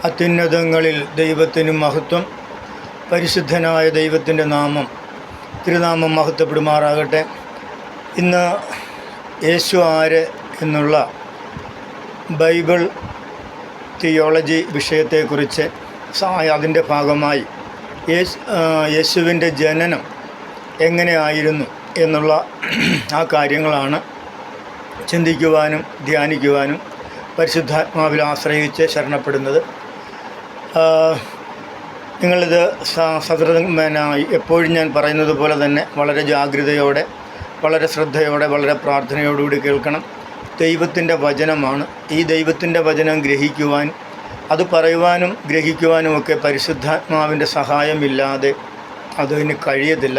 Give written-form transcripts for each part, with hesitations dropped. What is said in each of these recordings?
അത്യുന്നതങ്ങളിൽ ദൈവത്തിന് മഹത്വം. പരിശുദ്ധനായ ദൈവത്തിൻ്റെ തിരുനാമം മഹത്വപ്പെടുമാറാകട്ടെ. ഇന്ന് യേശു ആര് എന്നുള്ള ബൈബിൾ തിയോളജി വിഷയത്തെക്കുറിച്ച് അതിൻ്റെ ഭാഗമായി യേശുവിൻ്റെ ജനനം എങ്ങനെയായിരുന്നു എന്നുള്ള ആ കാര്യങ്ങളാണ് ചിന്തിക്കുവാനും ധ്യാനിക്കുവാനും പരിശുദ്ധാത്മാവിൽ ആശ്രയിച്ച് ശരണപ്പെടുന്നത്. നിങ്ങളിത് എപ്പോഴും ഞാൻ പറയുന്നത് പോലെ തന്നെ വളരെ ജാഗ്രതയോടെ, വളരെ ശ്രദ്ധയോടെ, വളരെ പ്രാർത്ഥനയോടുകൂടി കേൾക്കണം. ദൈവത്തിൻ്റെ വചനമാണ്. ഈ ദൈവത്തിൻ്റെ വചനം ഗ്രഹിക്കുവാനും അത് പറയുവാനും ഗ്രഹിക്കുവാനുമൊക്കെ പരിശുദ്ധാത്മാവിൻ്റെ സഹായമില്ലാതെ അതിന് കഴിയത്തില്ല.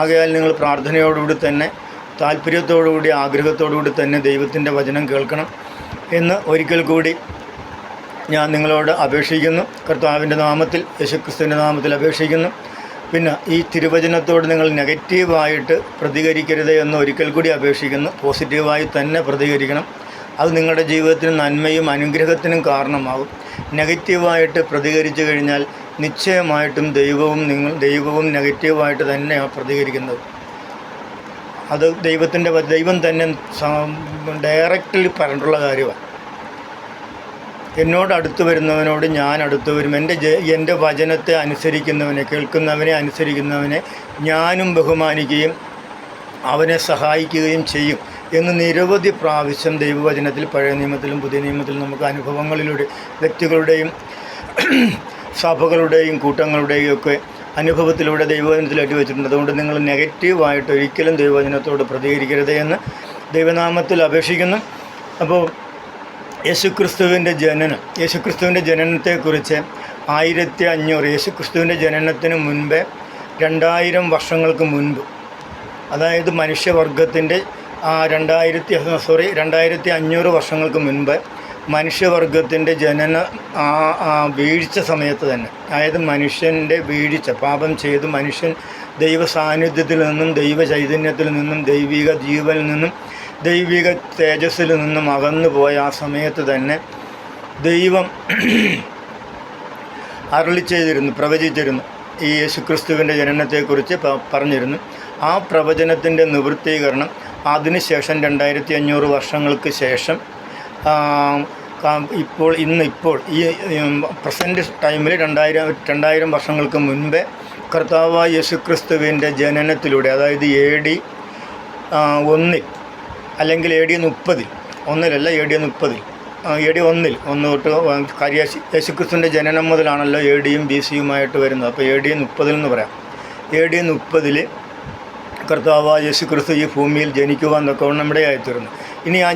ആകയാൽ നിങ്ങൾ പ്രാർത്ഥനയോടുകൂടി തന്നെ, താല്പര്യത്തോടുകൂടി, ആഗ്രഹത്തോടുകൂടി തന്നെ ദൈവത്തിൻ്റെ വചനം കേൾക്കണം എന്ന് ഒരിക്കൽ കൂടി ഞാൻ നിങ്ങളോട് അപേക്ഷിക്കുന്നു. കർത്താവിൻ്റെ നാമത്തിൽ, യേശുക്രിസ്തുവിൻ്റെ നാമത്തിൽ അപേക്ഷിക്കുന്നു. പിന്നെ ഈ തിരുവചനത്തോട് നിങ്ങൾ നെഗറ്റീവായിട്ട് പ്രതികരിക്കരുത് എന്ന് ഒരിക്കൽ കൂടി അപേക്ഷിക്കുന്നു. പോസിറ്റീവായി തന്നെ പ്രതികരിക്കണം. അത് നിങ്ങളുടെ ജീവിതത്തിന് നന്മയും അനുഗ്രഹത്തിനും കാരണമാകും. നെഗറ്റീവായിട്ട് പ്രതികരിച്ചു കഴിഞ്ഞാൽ നിശ്ചയമായിട്ടും ദൈവവും നെഗറ്റീവായിട്ട് തന്നെയാണ് പ്രതികരിക്കുന്നത്. അത് ദൈവം തന്നെ ഡയറക്റ്റ്ലി പറഞ്ഞിട്ടുള്ള കാര്യമാണ്. എന്നോട് അടുത്ത് വരുന്നവനോട് ഞാൻ അടുത്ത് വരും. എൻ്റെ വചനത്തെ അനുസരിക്കുന്നവനെ, കേൾക്കുന്നവനെ അനുസരിക്കുന്നവനെ ഞാനും ബഹുമാനിക്കുകയും അവനെ സഹായിക്കുകയും ചെയ്യും എന്ന് നിരവധി പ്രാവശ്യം ദൈവവചനത്തിൽ, പഴയ നിയമത്തിലും പുതിയ നിയമത്തിലും നമുക്ക് അനുഭവങ്ങളിലൂടെ, വ്യക്തികളുടെയും സഭകളുടെയും കൂട്ടങ്ങളുടെയും ഒക്കെ അനുഭവത്തിലൂടെ ദൈവവചനത്തിൽ വെച്ചിട്ടുണ്ട്. അതുകൊണ്ട് നിങ്ങൾ നെഗറ്റീവായിട്ട് ഒരിക്കലും ദൈവവചനത്തോട് പ്രതികരിക്കരുത് എന്ന് ദൈവനാമത്തിൽ അപേക്ഷിക്കുന്നു. അപ്പോൾ യേശുക്രിസ്തുവിൻ്റെ ജനനത്തെക്കുറിച്ച് 1500 യേശുക്രിസ്തുവിൻ്റെ ജനനത്തിന് മുൻപേ 2000 മുൻപ്, അതായത് മനുഷ്യവർഗത്തിൻ്റെ 2500 വർഷങ്ങൾക്ക് മുൻപ് മനുഷ്യവർഗത്തിൻ്റെ വീഴ്ച സമയത്ത് തന്നെ, അതായത് മനുഷ്യൻ്റെ വീഴ്ച, പാപം ചെയ്ത് മനുഷ്യൻ ദൈവ സാന്നിധ്യത്തിൽ നിന്നും, ദൈവ ചൈതന്യത്തിൽ നിന്നും, ദൈവിക ജീവനിൽ നിന്നും, ദൈവിക തേജസ്സിൽ നിന്നും അകന്നു പോയ ആ സമയത്ത് തന്നെ ദൈവം പ്രവചിച്ചിരുന്നു. ഈ യേശുക്രിസ്തുവിൻ്റെ ജനനത്തെക്കുറിച്ച് പറഞ്ഞിരുന്നു. ആ പ്രവചനത്തിൻ്റെ നിവൃത്തീകരണം അതിനുശേഷം 2500 വർഷങ്ങൾക്ക് ശേഷം ഇപ്പോൾ ഈ പ്രസൻറ്റ് ടൈമിൽ 2000 വർഷങ്ങൾക്ക് മുൻപേ കർത്താവായ യേശുക്രിസ്തുവിൻ്റെ ജനനത്തിലൂടെ, അതായത് AD 1 അല്ലെങ്കിൽ AD 30, 1 AD 1 തൊട്ട് യേശുക്രിസ്തുവിൻ്റെ ജനനം മുതലാണല്ലോ ADയും BCയുമായിട്ട് വരുന്നത്. അപ്പോൾ AD 30 എന്ന് പറയാം. AD 30 കർത്താവായ യേശുക്രിസ്തു ഈ ഭൂമിയിൽ ജനിക്കുവാൻ തക്കവണ്ണം ഇടയായിത്തീർന്നു. ഇനി ആ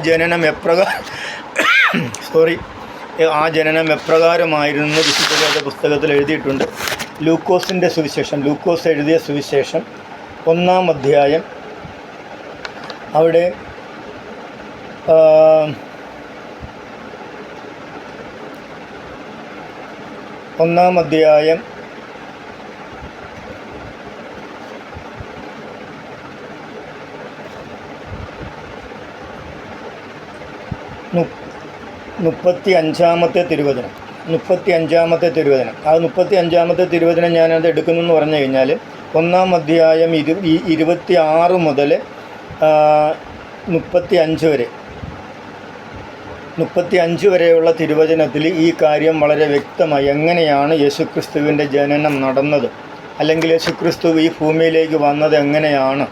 ജനനം എപ്രകാരമായിരുന്നു വിശുദ്ധ പുസ്തകത്തിൽ എഴുതിയിട്ടുണ്ട്. ലൂക്കോസ് എഴുതിയ സുവിശേഷം 1-ാം അധ്യായം, അവിടെ 1-ാം അധ്യായം 35-ാമത്തെ തിരുവചനം. ആ 35-ാമത്തെ തിരുവചനം ഞാനത് എടുക്കുന്നെന്ന് പറഞ്ഞു കഴിഞ്ഞാൽ 1-ാം അധ്യായം 26 മുതൽ 35 വരെയുള്ള തിരുവചനത്തിൽ ഈ കാര്യം വളരെ വ്യക്തമായി, എങ്ങനെയാണ് യേശുക്രിസ്തുവിൻ്റെ ജനനം നടന്നത്, അല്ലെങ്കിൽ യേശുക്രിസ്തു ഈ ഭൂമിയിലേക്ക് വന്നത് എങ്ങനെയാണ്.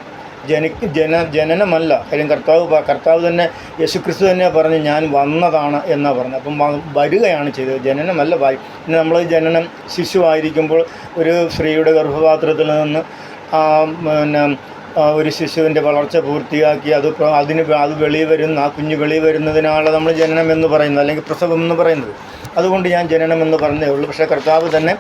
ജനനമല്ല, കാര്യം കർത്താവ് തന്നെ, യേശുക്രിസ്തു തന്നെ പറഞ്ഞ് ഞാൻ വന്നതാണ് എന്നാണ് പറഞ്ഞത്. അപ്പം വരികയാണ് ചെയ്തത്, ജനനമല്ല. പിന്നെ നമ്മൾ ജനനം ശിശുവായിരിക്കുമ്പോൾ ഒരു സ്ത്രീയുടെ ഗർഭപാത്രത്തിൽ നിന്ന് ഒരു ശിശുവിൻ്റെ വളർച്ച പൂർത്തിയാക്കി അത് ആ കുഞ്ഞ് വെളി വരുന്നതിനാണ് നമ്മൾ ജനനം എന്ന് പറയുന്നത്, അല്ലെങ്കിൽ പ്രസവം എന്ന് പറയുന്നത്. അതുകൊണ്ട് ഞാൻ ജനനം എന്ന് പറഞ്ഞതേ ഉള്ളൂ. പക്ഷേ കർത്താവ് തന്നെ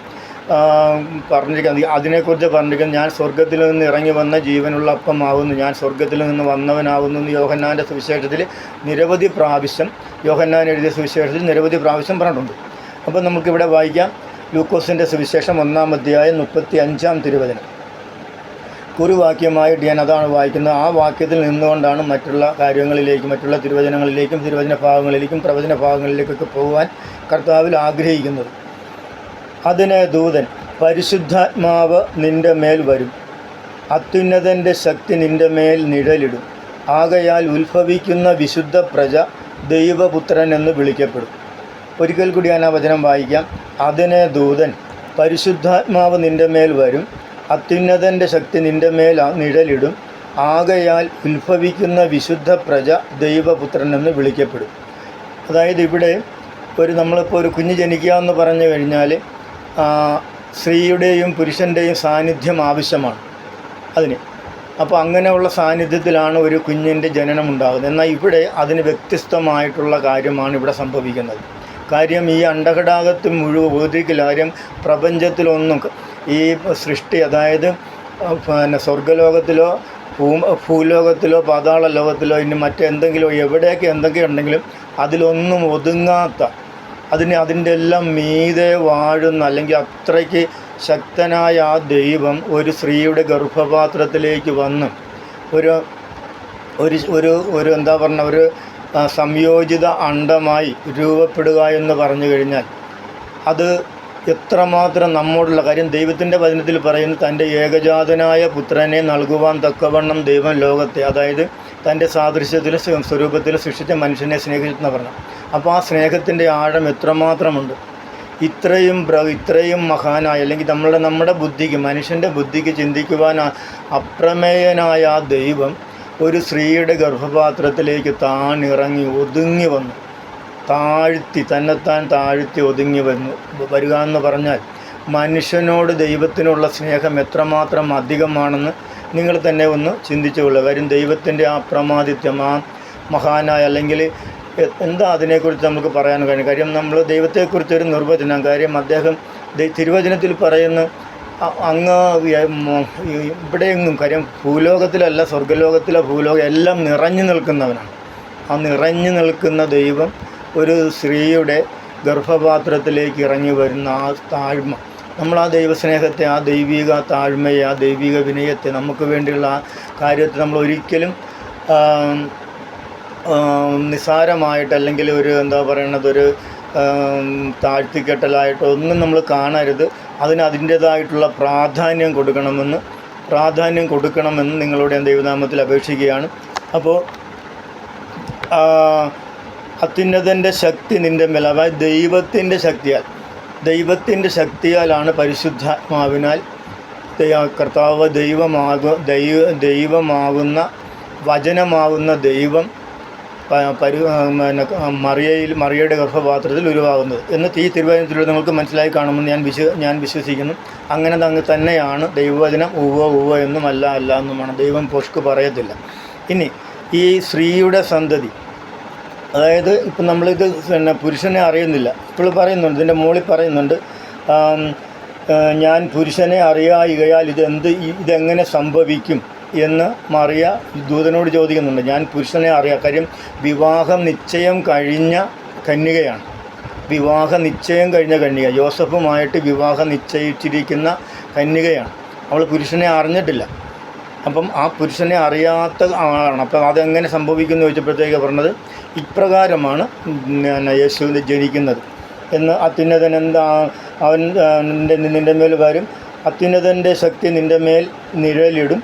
അതിനെക്കുറിച്ച് പറഞ്ഞിരിക്കുന്നത്, ഞാൻ സ്വർഗത്തിൽ നിന്ന് ഇറങ്ങി വന്ന ജീവനുള്ള അപ്പമാകുന്നു, ഞാൻ സ്വർഗത്തിൽ നിന്ന് വന്നവനാകുന്നു എന്ന് യോഹന്നാൻ്റെ സുവിശേഷത്തിൽ നിരവധി പ്രാവശ്യം, യോഹന്നാൻ എഴുതിയ സുവിശേഷത്തിൽ നിരവധി പ്രാവശ്യം പറഞ്ഞിട്ടുണ്ട്. അപ്പോൾ നമുക്കിവിടെ വായിക്കാം. ലൂക്കോസിൻ്റെ സുവിശേഷം 1-ാം അധ്യായം 35-ാം തിരുവചനം. കുറുവാക്യമായിട്ട് ഞാൻ അതാണ് വായിക്കുന്നത്. ആ വാക്യത്തിൽ നിന്നുകൊണ്ടാണ് മറ്റുള്ള കാര്യങ്ങളിലേക്കും, മറ്റുള്ള തിരുവചന ഭാഗങ്ങളിലേക്കും പ്രവചന ഭാഗങ്ങളിലേക്കൊക്കെ പോകുവാൻ കർത്താവിൽ ആഗ്രഹിക്കുന്നത്. അതിന് ദൂതൻ, പരിശുദ്ധാത്മാവ് നിൻ്റെ മേൽ വരും, അത്യുന്നതൻ്റെ ശക്തി നിൻ്റെ മേൽ നിഴലിടും, ആകയാൽ ഉത്ഭവിക്കുന്ന വിശുദ്ധ പ്രജ ദൈവപുത്രൻ എന്ന് വിളിക്കപ്പെടും. ഒരിക്കൽ കൂടി ഞാൻ ആ വചനം വായിക്കാം. അതിന് ദൂതൻ, പരിശുദ്ധാത്മാവ് നിൻ്റെ മേൽ വരും, അത്യുന്നതൻ്റെ ശക്തി നിൻ്റെ മേൽ നിഴലിടും, ആകയാൽ ഉത്ഭവിക്കുന്ന വിശുദ്ധ പ്രജ ദൈവപുത്രൻ എന്ന് വിളിക്കപ്പെടും. അതായത് ഇവിടെ നമ്മളിപ്പോൾ ഒരു കുഞ്ഞ് ജനിക്കുക എന്ന് പറഞ്ഞു കഴിഞ്ഞാൽ സ്ത്രീയുടെയും പുരുഷൻ്റെയും സാന്നിധ്യം ആവശ്യമാണ് അതിന്. അപ്പോൾ അങ്ങനെയുള്ള സാന്നിധ്യത്തിലാണ് ഒരു കുഞ്ഞിൻ്റെ ജനനം ഉണ്ടാകുന്നത്. എന്നാൽ ഇവിടെ അതിന് വ്യത്യസ്തമായിട്ടുള്ള കാര്യമാണ് ഇവിടെ സംഭവിക്കുന്നത്. കാര്യം ഈ അണ്ഡഘടാകത്ത് മുഴുവൻ ഒരിക്കൽ കാര്യം പ്രപഞ്ചത്തിലൊന്നും ഈ സൃഷ്ടി, അതായത് സ്വർഗ്ഗലോകത്തിലോ ഭൂലോകത്തിലോ പാതാള ലോകത്തിലോ ഇനി മറ്റെന്തെങ്കിലും എവിടെയൊക്കെ എന്തൊക്കെ ഉണ്ടെങ്കിലും അതിലൊന്നും ഒതുങ്ങാത്ത, അതിൻ്റെ എല്ലാം മീതെ വാഴുന്ന, അല്ലെങ്കിൽ അത്രയ്ക്ക് ശക്തനായ ആ ദൈവം ഒരു സ്ത്രീയുടെ ഗർഭപാത്രത്തിലേക്ക് വന്ന് ഒരു എന്താ പറഞ്ഞ ഒരു സംയോജിത അണ്ഡമായി രൂപപ്പെടുക എന്ന് പറഞ്ഞു കഴിഞ്ഞാൽ അത് എത്രമാത്രം നമ്മോടുള്ള കാര്യം. ദൈവത്തിൻ്റെ വചനത്തിൽ പറയുന്നു, തൻ്റെ ഏകജാതനായ പുത്രനെ നൽകുവാൻ തക്കവണ്ണം ദൈവം ലോകത്തെ, അതായത് തൻ്റെ സാദൃശ്യത്തിലും സ്വരൂപത്തിലും സൃഷ്ടിച്ച മനുഷ്യനെ സ്നേഹിച്ചെന്ന് പറഞ്ഞു. അപ്പോൾ ആ സ്നേഹത്തിൻ്റെ ആഴം എത്രമാത്രമുണ്ട്. ഇത്രയും മഹാനായ, അല്ലെങ്കിൽ നമ്മുടെ ബുദ്ധിക്ക്, മനുഷ്യൻ്റെ ബുദ്ധിക്ക് ചിന്തിക്കുവാൻ അപ്രമേയനായ ആ ദൈവം ഒരു സ്ത്രീയുടെ ഗർഭപാത്രത്തിലേക്ക് താണിറങ്ങി ഒതുങ്ങി വന്നു, തന്നെത്താൻ താഴ്ത്തി ഒതുങ്ങി വരിക എന്ന് പറഞ്ഞാൽ മനുഷ്യനോട് ദൈവത്തിനുള്ള സ്നേഹം എത്രമാത്രം അധികമാണെന്ന് നിങ്ങൾ തന്നെ ഒന്ന് ചിന്തിച്ചുകൊള്ളുക. കാര്യം ദൈവത്തിൻ്റെ ആ പ്രമാദിത്യം, ആ മഹാനായ, അല്ലെങ്കിൽ എന്താ അതിനെക്കുറിച്ച് നമുക്ക് പറയാൻ കഴിയും. കാര്യം നമ്മൾ ദൈവത്തെക്കുറിച്ചൊരു നിർവചനം, കാര്യം അദ്ദേഹം തിരുവചനത്തിൽ പറയുന്ന അങ്ങ് ഇവിടെയെങ്ങും, കാര്യം ഭൂലോകത്തിലല്ല, സ്വർഗ്ഗലോകത്തിലെ ഭൂലോകം എല്ലാം നിറഞ്ഞു നിൽക്കുന്നവനാണ്. ആ നിറഞ്ഞു നിൽക്കുന്ന ദൈവം ഒരു സ്ത്രീയുടെ ഗർഭപാത്രത്തിലേക്ക് ഇറങ്ങി വരുന്ന ആ താഴ്മ, നമ്മൾ ആ ദൈവസ്നേഹത്തെ, ആ ദൈവിക താഴ്മയെ, ആ ദൈവിക വിനയത്തെ, നമുക്ക് വേണ്ടിയുള്ള ആ കാര്യത്തെ നമ്മൾ ഒരിക്കലും നിസ്സാരമായിട്ട്, അല്ലെങ്കിൽ ഒരു എന്താ പറയണത്, ഒരു താഴ്ത്തിക്കെട്ടലായിട്ടോ ഒന്നും നമ്മൾ കാണരുത്. അതിൻ്റേതായിട്ടുള്ള പ്രാധാന്യം കൊടുക്കണമെന്ന് നിങ്ങളോട് ഞാൻ ദൈവനാമത്തിൽ അപേക്ഷിക്കുകയാണ്. അപ്പോൾ അത്യുന്നതൻ്റെ ശക്തി നിൻ്റെ മേൽ, അതായത് ദൈവത്തിൻ്റെ ശക്തിയാലാണ് പരിശുദ്ധാത്മാവിനാൽ കർത്താവ് ദൈവമാകുന്ന വചനമാകുന്ന ദൈവം മറിയയുടെ ഗർഭപാത്രത്തിൽ ഉരുവാകുന്നത് എന്ന് ഈ തിരുവചനത്തിലൂടെ നിങ്ങൾക്ക് മനസ്സിലായി കാണുമെന്ന് ഞാൻ വിശ്വസിക്കുന്നു. അങ്ങനെ തന്നെയാണ് ദൈവവചനം. ഉവ്വ എന്നും അല്ല എന്നുമാണ്. ദൈവം പൊഷ്ക്ക് പറയത്തില്ല. ഇനി ഈ സ്ത്രീയുടെ സന്തതി, അതായത് ഇപ്പം നമ്മളിത് പുരുഷനെ അറിയുന്നില്ല, ഇപ്പോൾ പറയുന്നുണ്ട്, ഇതിൻ്റെ മുകളിൽ പറയുന്നുണ്ട്, ഞാൻ പുരുഷനെ അറിയായികയാൽ ഇതെങ്ങനെ സംഭവിക്കും എന്ന് മറിയ ദൂതനോട് ചോദിക്കുന്നുണ്ട്. ഞാൻ പുരുഷനെ അറിയാം, കാര്യം വിവാഹം നിശ്ചയം കഴിഞ്ഞ കന്യകയാണ്. യോസഫുമായിട്ട് വിവാഹം നിശ്ചയിച്ചിരിക്കുന്ന കന്യകയാണ്. അവൾ പുരുഷനെ അറിഞ്ഞിട്ടില്ല. അപ്പം ആ പുരുഷനെ അറിയാത്ത ആളാണ്. അപ്പം അതെങ്ങനെ സംഭവിക്കുമെന്ന് ചോദിച്ചപ്പോഴത്തേക്ക് പറഞ്ഞത്, ഇപ്രകാരമാണ് യേശു ജനിക്കുന്നത് എന്ന്. അത്യുന്നതൻ അവൻ നിൻ്റെ മേൽ വരും, അത്യുന്നതൻ്റെ ശക്തി നിൻ്റെ മേൽ നിഴലിടും,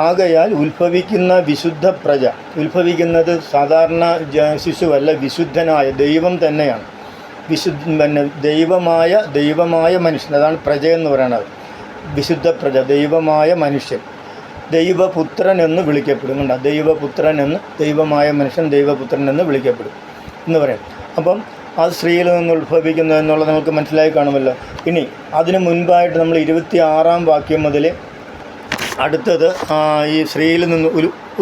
ആകയാൽ ഉത്ഭവിക്കുന്ന വിശുദ്ധ പ്രജ. ഉത്ഭവിക്കുന്നത് സാധാരണ ശിശുവല്ല, വിശുദ്ധനായ ദൈവം തന്നെയാണ്. ദൈവമായ മനുഷ്യൻ, അതാണ് പ്രജയെന്ന് പറയുന്നത്. വിശുദ്ധ പ്രജ, ദൈവമായ മനുഷ്യൻ, ദൈവപുത്രൻ എന്ന് വിളിക്കപ്പെടും. കണ്ട, ദൈവമായ മനുഷ്യൻ ദൈവപുത്രൻ എന്ന് വിളിക്കപ്പെടും എന്ന് പറയും. അപ്പം അത് സ്ത്രീയിൽ നിന്ന് ഉത്ഭവിക്കുന്നു എന്നുള്ളത് നമുക്ക് മനസ്സിലായി കാണുമല്ലോ. ഇനി അതിന് മുൻപായിട്ട് നമ്മൾ 26-ാം വാക്യം മുതൽ അടുത്തത് ഈ സ്ത്രീയിൽ നിന്ന്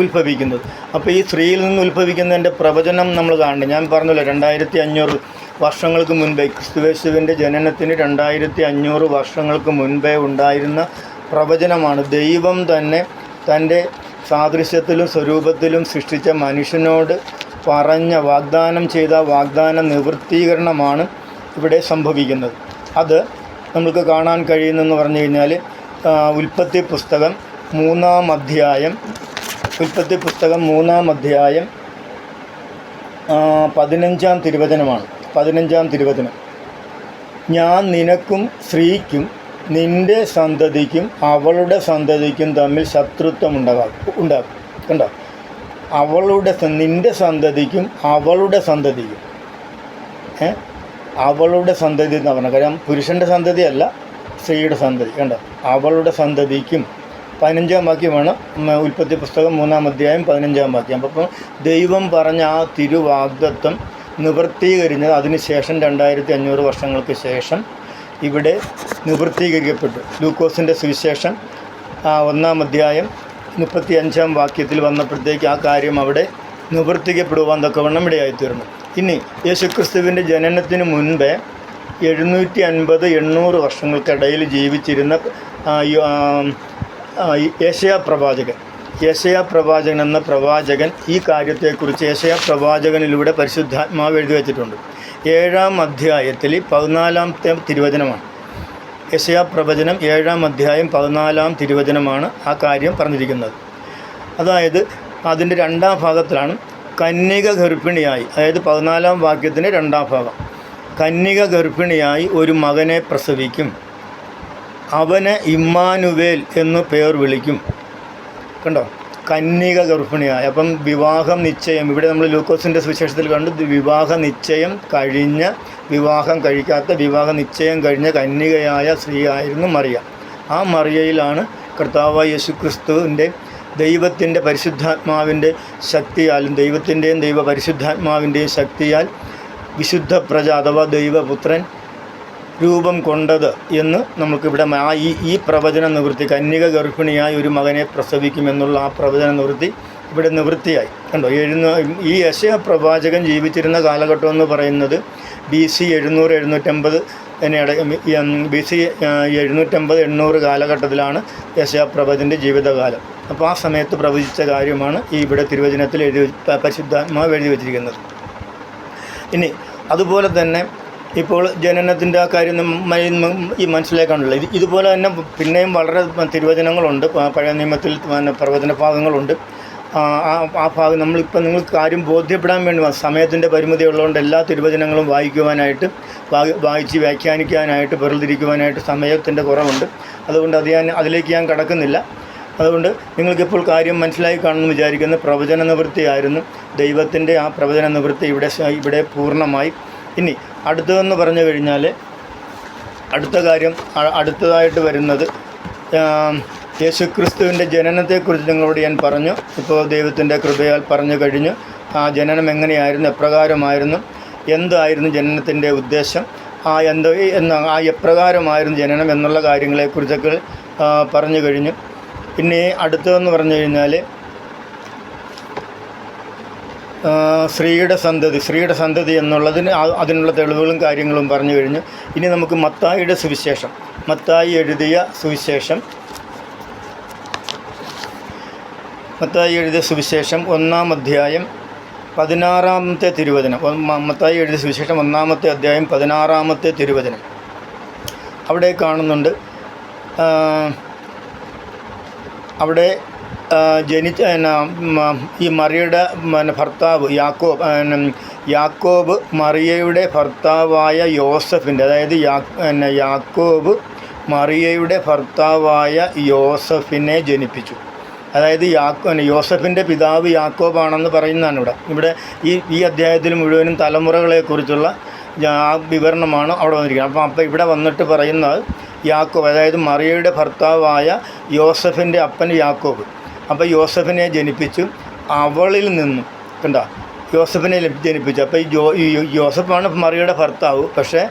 ഉത്ഭവിക്കുന്നത്. അപ്പോൾ ഈ സ്ത്രീയിൽ നിന്ന് ഉത്ഭവിക്കുന്നതിൻ്റെ പ്രവചനം നമ്മൾ കാണണം. ഞാൻ പറഞ്ഞല്ലോ, 2500 വർഷങ്ങൾക്ക് മുൻപേ, ക്രിസ്തുയേശുവിൻ്റെ ജനനത്തിന് 2500 വർഷങ്ങൾക്ക് മുൻപേ ഉണ്ടായിരുന്ന പ്രവചനമാണ്. ദൈവം തന്നെ തൻ്റെ സാദൃശ്യത്തിലും സ്വരൂപത്തിലും സൃഷ്ടിച്ച മനുഷ്യനോട് വാഗ്ദാനം ചെയ്ത വാഗ്ദാന നിവൃത്തീകരണമാണ് ഇവിടെ സംഭവിക്കുന്നത്. അത് നമുക്ക് കാണാൻ കഴിയുന്നെന്ന് പറഞ്ഞു കഴിഞ്ഞാൽ ഉൽപ്പത്തി പുസ്തകം 3-ാം അധ്യായം 15-ാം തിരുവചനമാണ്. 15-ാം തിരുവചനം ഞാൻ നിനക്കും സ്ത്രീക്കും നിൻ്റെ സന്തതിക്കും അവളുടെ സന്തതിക്കും തമ്മിൽ ശത്രുത്വം ഉണ്ടാക്കും. കണ്ടോ? നിൻ്റെ സന്തതിക്കും അവളുടെ സന്തതിക്കും, അവളുടെ സന്തതി എന്ന് പറഞ്ഞാൽ കാര്യം പുരുഷൻ്റെ സന്തതിയല്ല, സ്ത്രീയുടെ സന്തതി. കണ്ടോ? അവളുടെ സന്തതിക്കും 15-ാം വാക്യമാണ് ഉൽപ്പത്തി പുസ്തകം 3-ാം അധ്യായം 15-ാം വാക്യം. അപ്പം ദൈവം പറഞ്ഞ ആ തിരുവാഗ്ദത്തം നിവൃത്തീകരിഞ്ഞത് അതിനുശേഷം 2500 വർഷങ്ങൾക്ക് ശേഷം ഇവിടെ നിവൃത്തീകരിക്കപ്പെട്ടു. ലൂക്കോസിൻ്റെ സുവിശേഷം 1-ാം അധ്യായം 35-ാം വാക്യത്തിൽ വന്നപ്പോഴത്തേക്ക് ആ കാര്യം അവിടെ നിവർത്തിക്കപ്പെടുവാൻ തക്കവണ്ണം ഇടയായിത്തീർന്നു. ഇനി യേശുക്രിസ്തുവിൻ്റെ ജനനത്തിന് മുൻപേ 750-800 വർഷങ്ങൾക്കിടയിൽ ജീവിച്ചിരുന്ന യെശയ്യാ പ്രവാചകൻ എന്ന പ്രവാചകൻ ഈ കാര്യത്തെക്കുറിച്ച് യെശയ്യാ പ്രവാചകനിലൂടെ പരിശുദ്ധാത്മാവ് എഴുതി വച്ചിട്ടുണ്ട്. 7-ാം അധ്യായത്തിൽ 14-ാമത്തെ തിരുവചനമാണ്. യെശയ്യാ പ്രവചനം 7-ാം അധ്യായം 14-ാം തിരുവചനമാണ് ആ കാര്യം പറഞ്ഞിരിക്കുന്നത്. അതായത് അതിൻ്റെ 2-ാം ഭാഗത്തിലാണ് കന്യക ഗർഭിണിയായി, അതായത് 14-ാം വാക്യത്തിൻ്റെ 2-ാം ഭാഗം, കന്യക ഗർഭിണിയായി ഒരു മകനെ പ്രസവിക്കും, അവന് ഇമ്മാനുവേൽ എന്ന് പേർ വിളിക്കും. കണ്ടോ? കന്യക ഗർഭിണിയായ. അപ്പം വിവാഹം നിശ്ചയം, ഇവിടെ നമ്മൾ ലൂക്കോസിൻ്റെ സുവിശേഷത്തിൽ കണ്ടു, വിവാഹം കഴിക്കാത്ത വിവാഹ നിശ്ചയം കഴിഞ്ഞ കന്യകയായ സ്ത്രീയായിരുന്നു മറിയ. ആ മറിയയിലാണ് കർത്താവായ യേശുക്രിസ്തുവിൻ്റെ ദൈവത്തിൻ്റെ പരിശുദ്ധാത്മാവിൻ്റെ ശക്തിയാലും ദൈവത്തിൻ്റെയും പരിശുദ്ധാത്മാവിൻ്റെയും ശക്തിയാൽ വിശുദ്ധ പ്രജ അഥവാ ദൈവപുത്രൻ രൂപം കൊണ്ടത് എന്ന് നമുക്കിവിടെ ഈ പ്രവചന നിവൃത്തി, കന്യക ഗർഭിണിയായി ഒരു മകനെ പ്രസവിക്കുമെന്നുള്ള ആ പ്രവചന നിവൃത്തി ഇവിടെ നിവൃത്തിയായി. കണ്ടോ? ഈ യെശയ്യാ പ്രവാചകൻ ജീവിച്ചിരുന്ന കാലഘട്ടം എന്ന് പറയുന്നത് BC 700-750 BC 750-800 കാലഘട്ടത്തിലാണ് യെശയ്യാ പ്രവാചകൻ്റെ ജീവിതകാലം. അപ്പോൾ ആ സമയത്ത് പ്രവചിച്ച കാര്യമാണ് ഈ ഇവിടെ തിരുവചനത്തിൽ പരിശുദ്ധാത്മാവ് എഴുതി വച്ചിരിക്കുന്നത്. ഇനി അതുപോലെ തന്നെ ഇപ്പോൾ ജനനത്തിൻ്റെ ആ കാര്യം ഈ മനസ്സിലാക്കാണുള്ളത്. ഇതുപോലെ തന്നെ പിന്നെയും വളരെ തിരുവചനങ്ങളുണ്ട്. പഴയ നിയമത്തിൽ പ്രവചന ഭാഗങ്ങളുണ്ട്. ആ ഭാഗം നിങ്ങൾക്ക് കാര്യം ബോധ്യപ്പെടാൻ വേണ്ടി സമയത്തിൻ്റെ പരിമിതി ഉള്ളതുകൊണ്ട് എല്ലാ തിരുവചനങ്ങളും വായിച്ച് വ്യാഖ്യാനിക്കാനായിട്ട് വെറുതിരിക്കുവാനായിട്ട് സമയത്തിൻ്റെ കുറവുണ്ട്. അതുകൊണ്ട് അതിലേക്ക് ഞാൻ കടക്കുന്നില്ല. അതുകൊണ്ട് നിങ്ങൾക്കിപ്പോൾ കാര്യം മനസ്സിലായി കാണുമെന്ന് വിചാരിക്കുന്ന പ്രവചന നിവൃത്തിയായിരുന്നു. ദൈവത്തിൻ്റെ ആ പ്രവചന നിവൃത്തി ഇവിടെ പൂർണ്ണമായി. ഇനി അടുത്തതെന്ന് പറഞ്ഞു കഴിഞ്ഞാൽ അടുത്ത കാര്യം അടുത്തതായിട്ട് വരുന്നത് യേശുക്രിസ്തുവിൻ്റെ ജനനത്തെക്കുറിച്ച് നിങ്ങളോട് ഞാൻ പറഞ്ഞു. ഇപ്പോൾ ദൈവത്തിൻ്റെ കൃപയാൽ പറഞ്ഞു കഴിഞ്ഞു. ആ ജനനം എങ്ങനെയായിരുന്നു, എപ്രകാരമായിരുന്നു, എന്തായിരുന്നു ജനനത്തിൻ്റെ ഉദ്ദേശം, എപ്രകാരമായിരുന്നു ജനനം എന്നുള്ള കാര്യങ്ങളെക്കുറിച്ചൊക്കെ പറഞ്ഞു കഴിഞ്ഞു. പിന്നെ അടുത്തതെന്ന് പറഞ്ഞു കഴിഞ്ഞാൽ സ്ത്രീയുടെ സന്തതി എന്നുള്ളതിന് അതിനുള്ള തെളിവുകളും കാര്യങ്ങളും പറഞ്ഞു കഴിഞ്ഞു. ഇനി നമുക്ക് മത്തായിയുടെ സുവിശേഷം, മത്തായി എഴുതിയ സുവിശേഷം 1-ാം അധ്യായം 16-ാമത്തെ തിരുവചനം. മത്തായി എഴുതിയ സുവിശേഷം 1-ാമത്തെ അധ്യായം 16-ാമത്തെ തിരുവചനം. അവിടെ കാണുന്നുണ്ട്, അവിടെ ഈ മറിയയുടെ ഭർത്താവ് യാക്കോബ് മറിയയുടെ ഭർത്താവായ യോസഫിൻ്റെ, അതായത് യാക്കോബ് മറിയയുടെ ഭർത്താവായ യോസഫിനെ ജനിപ്പിച്ചു. അതായത് യോസഫിൻ്റെ പിതാവ് യാക്കോബാണെന്ന് പറയുന്നതാണ് ഇവിടെ ഈ അധ്യായത്തിൽ മുഴുവനും തലമുറകളെക്കുറിച്ചുള്ള വിവരണമാണ് അവിടെ വന്നിരിക്കുന്നത്. അപ്പോൾ ഇവിടെ വന്നിട്ട് പറയുന്നത് യാക്കോബ്, അതായത് മറിയയുടെ ഭർത്താവായ യോസഫിൻ്റെ അപ്പൻ യാക്കോബ്. അപ്പോൾ യോസഫിനെ ജനിപ്പിച്ചു, അവളിൽ നിന്നും യോസഫിനെ ജനിപ്പിച്ചു. അപ്പോൾ ഈ യോസഫാണ് മറിയയുടെ ഭർത്താവ്. പക്ഷേ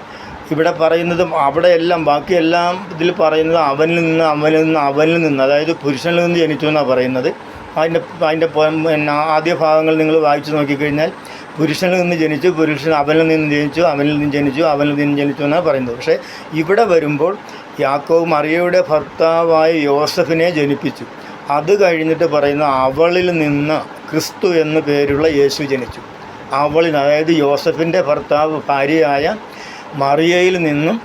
ഇവിടെ പറയുന്നത് അവിടെയെല്ലാം ബാക്കിയെല്ലാം ഇതിൽ പറയുന്നത് അവനിൽ നിന്ന് അതായത് പുരുഷനിൽ നിന്ന് ജനിച്ചു എന്നാണ് പറയുന്നത്. അതിൻ്റെ ആദ്യ ഭാഗങ്ങൾ നിങ്ങൾ വായിച്ചു നോക്കിക്കഴിഞ്ഞാൽ പുരുഷനിൽ നിന്ന് ജനിച്ചു, അവനിൽ നിന്ന് ജനിച്ചു എന്നാണ് പറയുന്നത്. പക്ഷേ ഇവിടെ വരുമ്പോൾ യാക്കോബ് മറിയയുടെ ഭർത്താവായ യോസഫിനെ ജനിപ്പിച്ചു. അത് കഴിഞ്ഞിട്ട് പറയുന്ന അവളിൽ നിന്ന് ക്രിസ്തു എന്നു പേരുള്ള യേശു ജനിച്ചു. അവളിൽ, അതായത് യോസഫിൻ്റെ ഭാര്യയായ മറിയയിൽ നിന്നും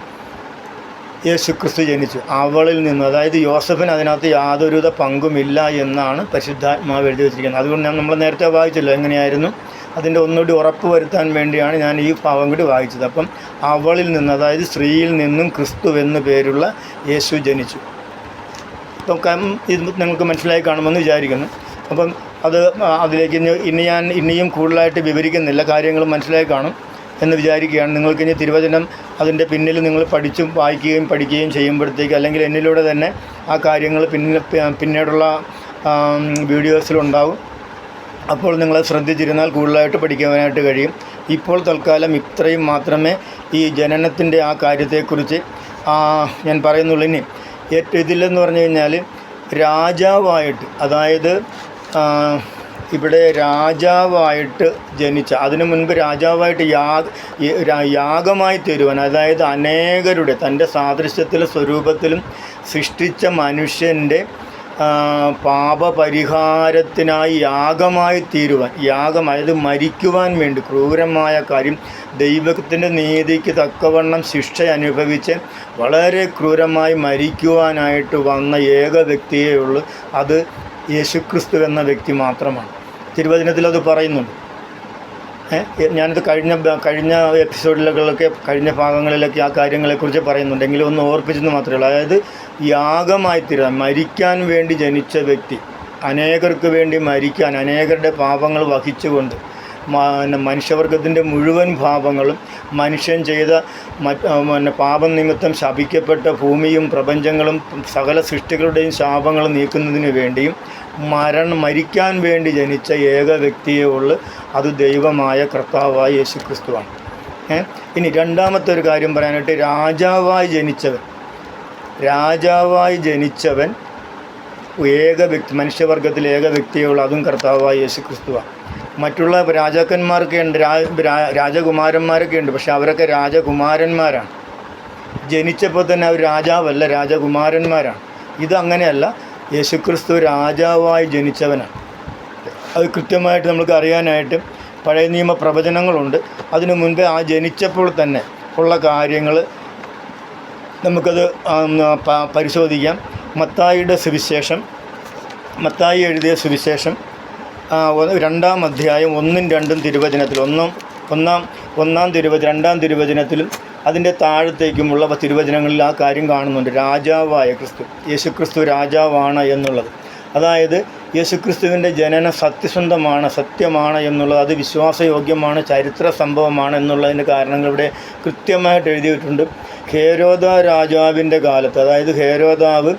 യേശു ക്രിസ്തു ജനിച്ചു. അവളിൽ നിന്നും, അതായത് യോസഫിന് അതിനകത്ത് യാതൊരുവിധ പങ്കുമില്ല എന്നാണ് പരിശുദ്ധാത്മാവ് എഴുതി വച്ചിരിക്കുന്നത്. അതുകൊണ്ട് നമ്മൾ നേരത്തെ വായിച്ചല്ലോ എങ്ങനെയായിരുന്നു അതിൻ്റെ ഒന്നുകൂടി ഉറപ്പ് വരുത്താൻ വേണ്ടിയാണ് ഞാൻ ഈ ഭാഗം കൂടി വായിച്ചത്. അപ്പം അവളിൽ നിന്ന്, അതായത് സ്ത്രീയിൽ നിന്നും ക്രിസ്തു എന്ന് പേരുള്ള യേശു ജനിച്ചു. അപ്പം ഇത് നിങ്ങൾക്ക് മനസ്സിലായി കാണുമെന്ന് വിചാരിക്കുന്നു. അപ്പം അതിലേക്ക് ഇനിയും കൂടുതലായിട്ട് വിവരിക്കുന്നില്ല, കാര്യങ്ങൾ മനസ്സിലായി കാണും എന്ന് വിചാരിക്കുകയാണ്. നിങ്ങൾക്കിനി തിരുവചനം അതിൻ്റെ പിന്നിൽ നിങ്ങൾ പഠിച്ചും വായിക്കുകയും പഠിക്കുകയും ചെയ്യുമ്പോഴത്തേക്ക്, അല്ലെങ്കിൽ എന്നിലൂടെ തന്നെ ആ കാര്യങ്ങൾ പിന്നീടുള്ള വീഡിയോസിലുണ്ടാവും. അപ്പോൾ നിങ്ങൾ ശ്രദ്ധിച്ചിരുന്നാൽ കൂടുതലായിട്ട് പഠിക്കുവാനായിട്ട് കഴിയും. ഇപ്പോൾ തൽക്കാലം ഇത്രയും മാത്രമേ ഈ ജനനത്തിൻ്റെ ആ കാര്യത്തെക്കുറിച്ച് ഞാൻ പറയുന്നുള്ളൂ. ഇനി ഇതിലെന്ന് പറഞ്ഞു കഴിഞ്ഞാൽ രാജാവായിട്ട്, അതായത് ഇവിടെ രാജാവായിട്ട് ജനിച്ച, അതിനു മുൻപ് രാജാവായിട്ട് യാഗമായി തീരുവാൻ, അതായത് അനേകരുടെ തൻ്റെ സാദൃശ്യത്തിലും സ്വരൂപത്തിലും സൃഷ്ടിച്ച മനുഷ്യൻ്റെ പാപപരിഹാരത്തിനായി യാഗമായി തീരുവാൻ, അതായത് മരിക്കുവാൻ വേണ്ടി, ക്രൂരമായ കാര്യം, ദൈവത്തിൻ്റെ നീതിക്ക് തക്കവണ്ണം ശിക്ഷ അനുഭവിച്ച് വളരെ ക്രൂരമായി മരിക്കുവാനായിട്ട് വന്ന ഏക വ്യക്തിയേ ഉള്ളൂ. അത് യേശുക്രിസ്തു എന്ന വ്യക്തി മാത്രമാണ്. തിരുവചനത്തിൽ അത് പറയുന്നുണ്ട്. ഞാനിത് കഴിഞ്ഞ എപ്പിസോഡിലൊക്കെ കഴിഞ്ഞ ഭാഗങ്ങളിലൊക്കെ ആ കാര്യങ്ങളെക്കുറിച്ച് പറയുന്നുണ്ടെങ്കിലും ഒന്ന് ഓർപ്പിച്ചെന്ന് മാത്രമേ ഉള്ളൂ. അതായത് യാഗമായി തീരാൻ, മരിക്കാൻ വേണ്ടി ജനിച്ച വ്യക്തി, അനേകർക്ക് വേണ്ടി മരിക്കാൻ, അനേകരുടെ പാപങ്ങൾ വഹിച്ചുകൊണ്ട്, മനുഷ്യവർഗത്തിൻ്റെ മുഴുവൻ പാപങ്ങളും, മനുഷ്യൻ ചെയ്ത പാപം നിമിത്തം ശപിക്കപ്പെട്ട ഭൂമിയും പ്രപഞ്ചങ്ങളും സകല സൃഷ്ടികളുടെയും ശാപങ്ങൾ നീക്കുന്നതിന് വേണ്ടിയും മരിക്കാൻ വേണ്ടി ജനിച്ച ഏക വ്യക്തിയേ ഉള്ളൂ. അത് ദൈവമായ കർത്താവായ യേശുക്രിസ്തുവാണ്. ഇനി രണ്ടാമത്തെ ഒരു കാര്യം പറയാനായിട്ട്, രാജാവായി ജനിച്ചവൻ ഏക വ്യക്തി, മനുഷ്യവർഗത്തിൽ ഏക വ്യക്തിയേ ഉള്ളൂ. അതും കർത്താവായ യേശുക്രിസ്തുവാണ്. മറ്റുള്ള രാജാക്കന്മാരൊക്കെ ഉണ്ട്, രാജകുമാരന്മാരൊക്കെ ഉണ്ട്. പക്ഷെ അവരൊക്കെ രാജകുമാരന്മാരാണ്. ജനിച്ചപ്പോൾ തന്നെ അവർ രാജാവല്ല, രാജകുമാരന്മാരാണ്. ഇതങ്ങനെയല്ല. യേശുക്രിസ്തു രാജാവായി ജനിച്ചവനാണ്. അത് കൃത്യമായിട്ട് നമുക്ക് അറിയാനായിട്ട് പഴയ നിയമ പ്രവചനങ്ങളുണ്ട്. അതിനു മുൻപേ ആ ജനിച്ചപ്പോൾ തന്നെ ഉള്ള കാര്യങ്ങൾ നമുക്കത് പരിശോധിക്കാം. മത്തായി എഴുതിയ സുവിശേഷം 2-ാം അധ്യായം 1-2 തിരുവചനത്തിൽ, 2-ാം തിരുവചനത്തിലും അതിൻ്റെ താഴത്തേക്കുമുള്ള തിരുവചനങ്ങളിൽ ആ കാര്യം കാണുന്നുണ്ട്. രാജാവായ ക്രിസ്തു, യേശുക്രിസ്തു രാജാവാണ് എന്നുള്ളത്. അതായത് യേശുക്രിസ്തുവിൻ്റെ ജനനം സത്യമാണ് എന്നുള്ളത്, അത് വിശ്വാസയോഗ്യമാണ്, ചരിത്ര സംഭവമാണ് എന്നുള്ളതിൻ്റെ കാരണങ്ങൾ ഇവിടെ കൃത്യമായിട്ട് എഴുതിയിട്ടുണ്ട്. ഹേരോദ രാജാവിൻ്റെ കാലത്ത്, അതായത് ഹേരോദാവ്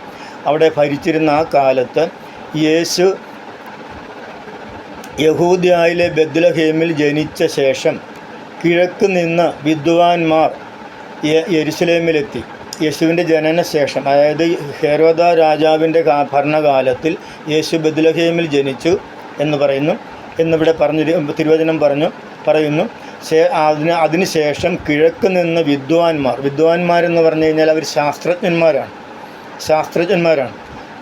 അവിടെ ഭരിച്ചിരുന്ന ആ കാലത്ത് യേശു യഹൂദ്യയിലെ ബെത്ലഹേമിൽ ജനിച്ച ശേഷം കിഴക്ക് നിന്ന് വിദ്വാൻമാർ യെരുശലേമിലെത്തി. യേശുവിൻ്റെ ജനനശേഷം, അതായത് ഹെരോദ രാജാവിൻ്റെ ഭരണകാലത്തിൽ യേശു ബെത്ലഹേമിൽ ജനിച്ചു എന്ന് പറയുന്നു. എന്നിവിടെ തിരുവചനം പറയുന്നു. അതിനുശേഷം കിഴക്ക് നിന്ന് വിദ്വാൻമാരെന്ന് പറഞ്ഞു കഴിഞ്ഞാൽ അവർ ശാസ്ത്രജ്ഞന്മാരാണ്.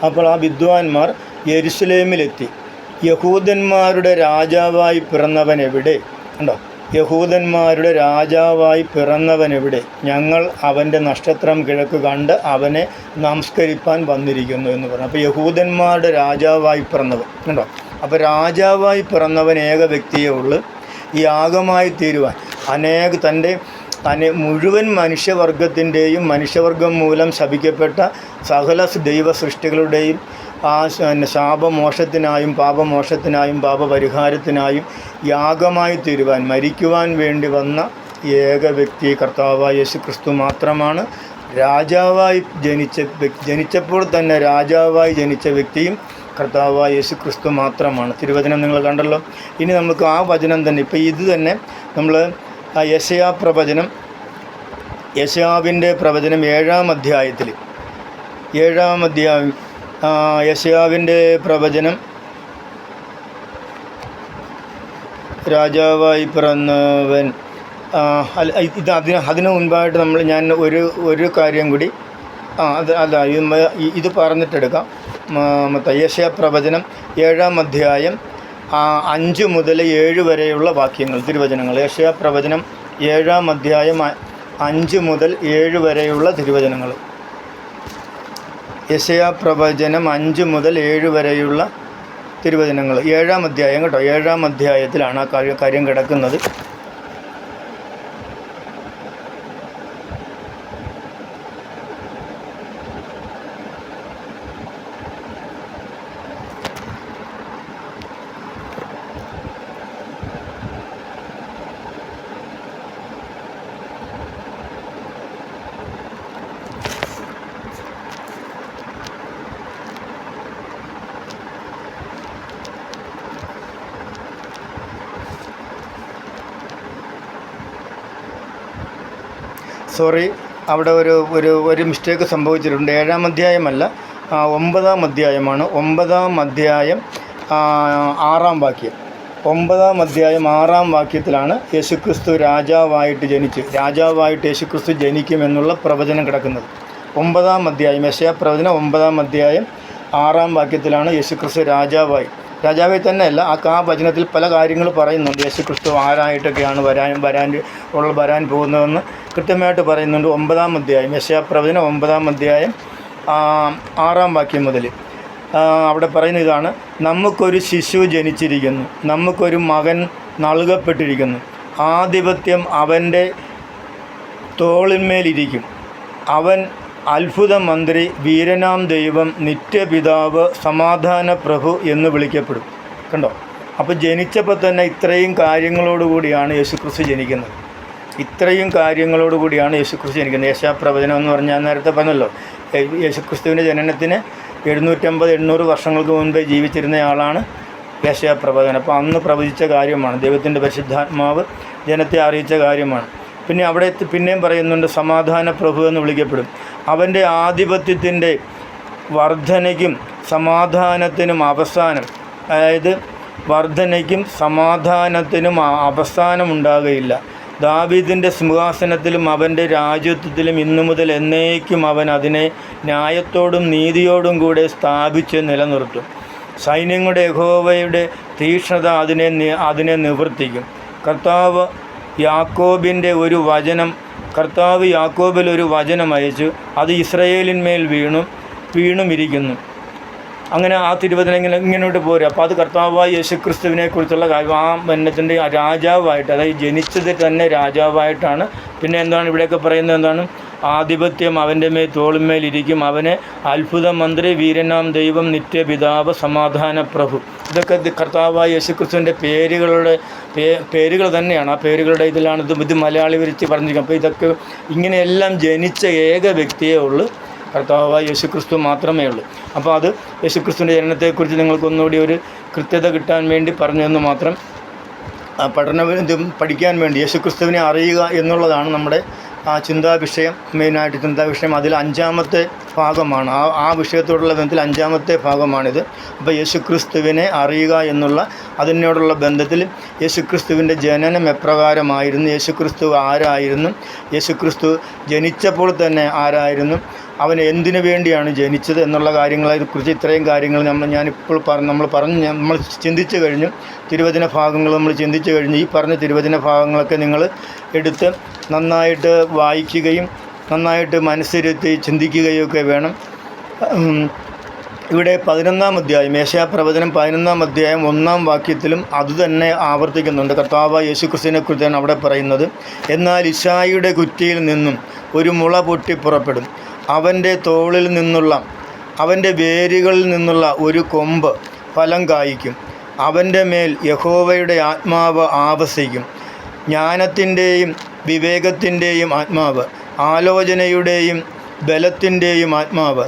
അപ്പോൾ ആ വിദ്വാൻമാർ യെരുശലേമിലെത്തി. യഹൂദന്മാരുടെ രാജാവായി പിറന്നവൻ എവിടെ? ഉണ്ടോ? യഹൂദന്മാരുടെ രാജാവായി പിറന്നവൻ എവിടെ? ഞങ്ങൾ അവൻ്റെ നക്ഷത്രം കിഴക്ക് കണ്ട് അവനെ നമസ്കരിപ്പാൻ വന്നിരിക്കുന്നു എന്ന് പറഞ്ഞു. അപ്പോൾ യഹൂദന്മാരുടെ രാജാവായി പിറന്നവൻ, ഉണ്ടോ? അപ്പോൾ രാജാവായി പിറന്നവൻ ഏക വ്യക്തിയേ ഉള്ളൂ. ഈ യാഗമായി തീരുവാൻ തൻ്റെ മുഴുവൻ മനുഷ്യവർഗത്തിൻ്റെയും, മനുഷ്യവർഗം മൂലം ശപിക്കപ്പെട്ട സകല ദൈവ സൃഷ്ടികളുടെയും ആ ശാപമോക്ഷത്തിനായും പാപമോക്ഷത്തിനായും പാപപരിഹാരത്തിനായും യാഗമായി തീരുവാൻ, മരിക്കുവാൻ വേണ്ടി വന്ന ഏക വ്യക്തി കർത്താവായ യേശുക്രിസ്തു മാത്രമാണ്. രാജാവായി ജനിച്ചപ്പോൾ തന്നെ രാജാവായി ജനിച്ച വ്യക്തിയും കർത്താവായ യേശുക്രിസ്തു മാത്രമാണ്. തിരുവചനം നിങ്ങൾ കണ്ടല്ലോ. ഇനി നമുക്ക് ആ വചനം തന്നെ, ഇപ്പോൾ ഇത് തന്നെ നമ്മൾ യെശയ്യാവിൻ്റെ പ്രവചനം 7-ാം അധ്യായത്തിൽ, 7-ാം അധ്യായം യെശയ്യാവിൻ്റെ പ്രവചനം, രാജാവായി പിറന്നവൻ, അതിന് മുൻപായിട്ട് ഞാൻ ഒരു കാര്യം കൂടി ഇത് പറഞ്ഞിട്ടെടുക്കാം. യെശയ്യാ പ്രവചനം 7-ാം അധ്യായം 5 മുതൽ 7 വരെയുള്ള വാക്യങ്ങൾ, തിരുവചനങ്ങൾ. യെശയ്യാ പ്രവചനം 7-ാം അധ്യായം 5 മുതൽ 7 വരെയുള്ള തിരുവചനങ്ങൾ. യെശയ്യാ പ്രവചനം 5 മുതൽ 7 വരെയുള്ള തിരുവചനങ്ങൾ 7-ാം അധ്യായം കേട്ടോ, 7-ാം അധ്യായത്തിലാണ് ആ കാര്യം കിടക്കുന്നത്. സോറി, അവിടെ ഒരു മിസ്റ്റേക്ക് സംഭവിച്ചിട്ടുണ്ട്. 7-ാം അധ്യായമല്ല, 9-ാം അധ്യായമാണ്. 9-ാം അധ്യായം 6-ാം വാക്യം. 9-ാം അധ്യായം 6-ാം വാക്യത്തിലാണ് യേശുക്രിസ്തു രാജാവായിട്ട് യേശുക്രിസ്തു ജനിക്കുമെന്നുള്ള പ്രവചനം കിടക്കുന്നത്. 9-ാം അധ്യായം യശയ്യാ പ്രവചനം 9-ാം അധ്യായം 6-ാം വാക്യത്തിലാണ് യേശുക്രിസ്തു രാജാവായി തന്നെയല്ല, ആ വചനത്തിൽ പല കാര്യങ്ങൾ പറയുന്നുണ്ട്. യേശുക്രിസ്തു ആരായിട്ടൊക്കെയാണ് വരാൻ പോകുന്നതെന്ന് കൃത്യമായിട്ട് പറയുന്നുണ്ട്. 9-ാം അധ്യായം യശയ്യാ പ്രവചനം 9-ാം അധ്യായം 6-ാം വാക്യം മുതൽ അവിടെ പറയുന്ന ഇതാണ്: നമുക്കൊരു ശിശു ജനിച്ചിരിക്കുന്നു, നമുക്കൊരു മകൻ നൽകപ്പെട്ടിരിക്കുന്നു, ആധിപത്യം അവൻ്റെ തോളിന്മേലിരിക്കും, അവൻ അത്ഭുത മന്ത്രി, വീരനാം ദൈവം, നിത്യപിതാവ്, സമാധാന പ്രഭു എന്ന് വിളിക്കപ്പെടും. കണ്ടോ? അപ്പോൾ ജനിച്ചപ്പോൾ തന്നെ ഇത്രയും കാര്യങ്ങളോടുകൂടിയാണ് യേശുക്രിസ്തു ജനിക്കുന്നത്. യശയ്യാ പ്രവചനം എന്ന് പറഞ്ഞാൽ നേരത്തെ പറഞ്ഞല്ലോ, യേശുക്രിസ്തുവിൻ്റെ ജനനത്തിന് 750-800 വർഷങ്ങൾക്ക് മുൻപേ ജീവിച്ചിരുന്നയാളാണ് യശയ്യാ പ്രവചനം. അപ്പോൾ അന്ന് പ്രവചിച്ച കാര്യമാണ്, ദൈവത്തിൻ്റെ പരിശുദ്ധാത്മാവ് ജനത്തെ അറിയിച്ച കാര്യമാണ്. പിന്നെ അവിടെ പിന്നെയും പറയുന്നുണ്ട്, സമാധാന പ്രഭു എന്ന് വിളിക്കപ്പെടും. അവൻ്റെ ആധിപത്യത്തിൻ്റെ വർധനയ്ക്കും സമാധാനത്തിനും അവസാനം, അതായത് വർധനയ്ക്കും സമാധാനത്തിനും അവസാനമുണ്ടാകുകയില്ല. ദാവീദിൻ്റെ സിംഹാസനത്തിലും അവൻ്റെ രാജ്യത്വത്തിലും ഇന്നു മുതൽ എന്നേക്കും അവൻ അതിനെ ന്യായത്തോടും നീതിയോടും കൂടെ സ്ഥാപിച്ച് നിലനിർത്തും. സൈന്യങ്ങളുടെ യഹോവയുടെ തീക്ഷ്ണത അതിനെ നിവർത്തിക്കും. കർത്താവ് യാക്കോബിൽ ഒരു വചനം അയച്ചു, അത് ഇസ്രായേലിന്മേൽ വീണുമിരിക്കുന്നു. അങ്ങനെ ആ തിരുവചനം ഇങ്ങനോട്ട് പോരും. അപ്പോൾ അത് കർത്താവായ യേശുക്രിസ്തുവിനെ കുറിച്ചുള്ള കാര്യം. ആ മന്നത്തിൻ്റെ രാജാവായിട്ട്, അതായത് ജനിച്ചത് തന്നെ രാജാവായിട്ടാണ്. പിന്നെ എന്താണ് ഇവിടെയൊക്കെ പറയുന്നത്? എന്താണ്? ആധിപത്യം അവൻ്റെ തോളിന്മേലിരിക്കും, അവനെ അത്ഭുത മന്ത്രി, വീരനാം ദൈവം, നിത്യപിതാവ്, സമാധാന പ്രഭു. ഇതൊക്കെ കർത്താവായ യേശുക്രിസ്തുവിൻ്റെ പേരുകൾ തന്നെയാണ്. ആ പേരുകളുടെ ഇതിലാണ് ഇത് മലയാളി വിരിച്ച് പറഞ്ഞിരിക്കുന്നത്. അപ്പോൾ ഇതൊക്കെ ഇങ്ങനെയെല്ലാം ജനിച്ച ഏക വ്യക്തിയേ ഉള്ളൂ, കർത്താവായ യേശുക്രിസ്തു മാത്രമേ ഉള്ളൂ. അപ്പോൾ അത് യേശുക്രിസ്തുവിൻ്റെ ജനനത്തെക്കുറിച്ച് നിങ്ങൾക്കൊന്നുകൂടി ഒരു കൃത്യത കിട്ടാൻ വേണ്ടി പറഞ്ഞതെന്ന് മാത്രം. പഠിക്കാൻ വേണ്ടി യേശുക്രിസ്തുവിനെ അറിയുക എന്നുള്ളതാണ് നമ്മുടെ ചിന്താവിഷയം, മെയിനായിട്ട് ചിന്താവിഷയം. അതിൽ 5-ാമത്തെ ഭാഗമാണ്, ആ വിഷയത്തോടുള്ള ബന്ധത്തിൽ 5-ാമത്തെ ഭാഗമാണിത്. അപ്പോൾ യേശുക്രിസ്തുവിനെ അറിയുക എന്നുള്ള അതിനോടുള്ള ബന്ധത്തിൽ യേശുക്രിസ്തുവിൻ്റെ ജനനം എപ്രകാരമായിരുന്നു, യേശുക്രിസ്തു ആരായിരുന്നു, യേശുക്രിസ്തു ജനിച്ചപ്പോൾ തന്നെ ആരായിരുന്നു, അവൻ എന്തിനു വേണ്ടിയാണ് ജനിച്ചത് എന്നുള്ള കാര്യങ്ങളെക്കുറിച്ച് ഇത്രയും കാര്യങ്ങൾ നമ്മൾ ചിന്തിച്ചു കഴിഞ്ഞു. തിരുവചന ഭാഗങ്ങൾ നമ്മൾ ചിന്തിച്ചു കഴിഞ്ഞു. ഈ പറഞ്ഞ തിരുവചന ഭാഗങ്ങളൊക്കെ നിങ്ങൾ എടുത്ത് നന്നായിട്ട് വായിക്കുകയും നന്നായിട്ട് മനസ്സിരുത്തി ചിന്തിക്കുകയൊക്കെ വേണം. ഇവിടെ 11-ാം അധ്യായം യശയ്യാ പ്രവചനം 11-ാം അധ്യായം 1-ാം വാക്യത്തിലും അതുതന്നെ ആവർത്തിക്കുന്നുണ്ട്. കർത്താവായ യേശുക്രിസ്തുവിനെ കുറിച്ചാണ് അവിടെ പറയുന്നത്. എന്നാൽ ഇശായിയുടെ കുറ്റിയിൽ നിന്നും ഒരു മുള പൊട്ടി പുറപ്പെടും, അവൻ്റെ തോളിൽ നിന്നുള്ള, അവൻ്റെ വേരുകളിൽ നിന്നുള്ള ഒരു കൊമ്പ് ഫലം കായ്ക്കും, അവൻ്റെ മേൽ യഹോവയുടെ ആത്മാവ് ആവസിക്കും, ജ്ഞാനത്തിൻ്റെയും വിവേകത്തിൻ്റെയും ആത്മാവ്, ആലോചനയുടെയും ബലത്തിൻ്റെയും ആത്മാവ്,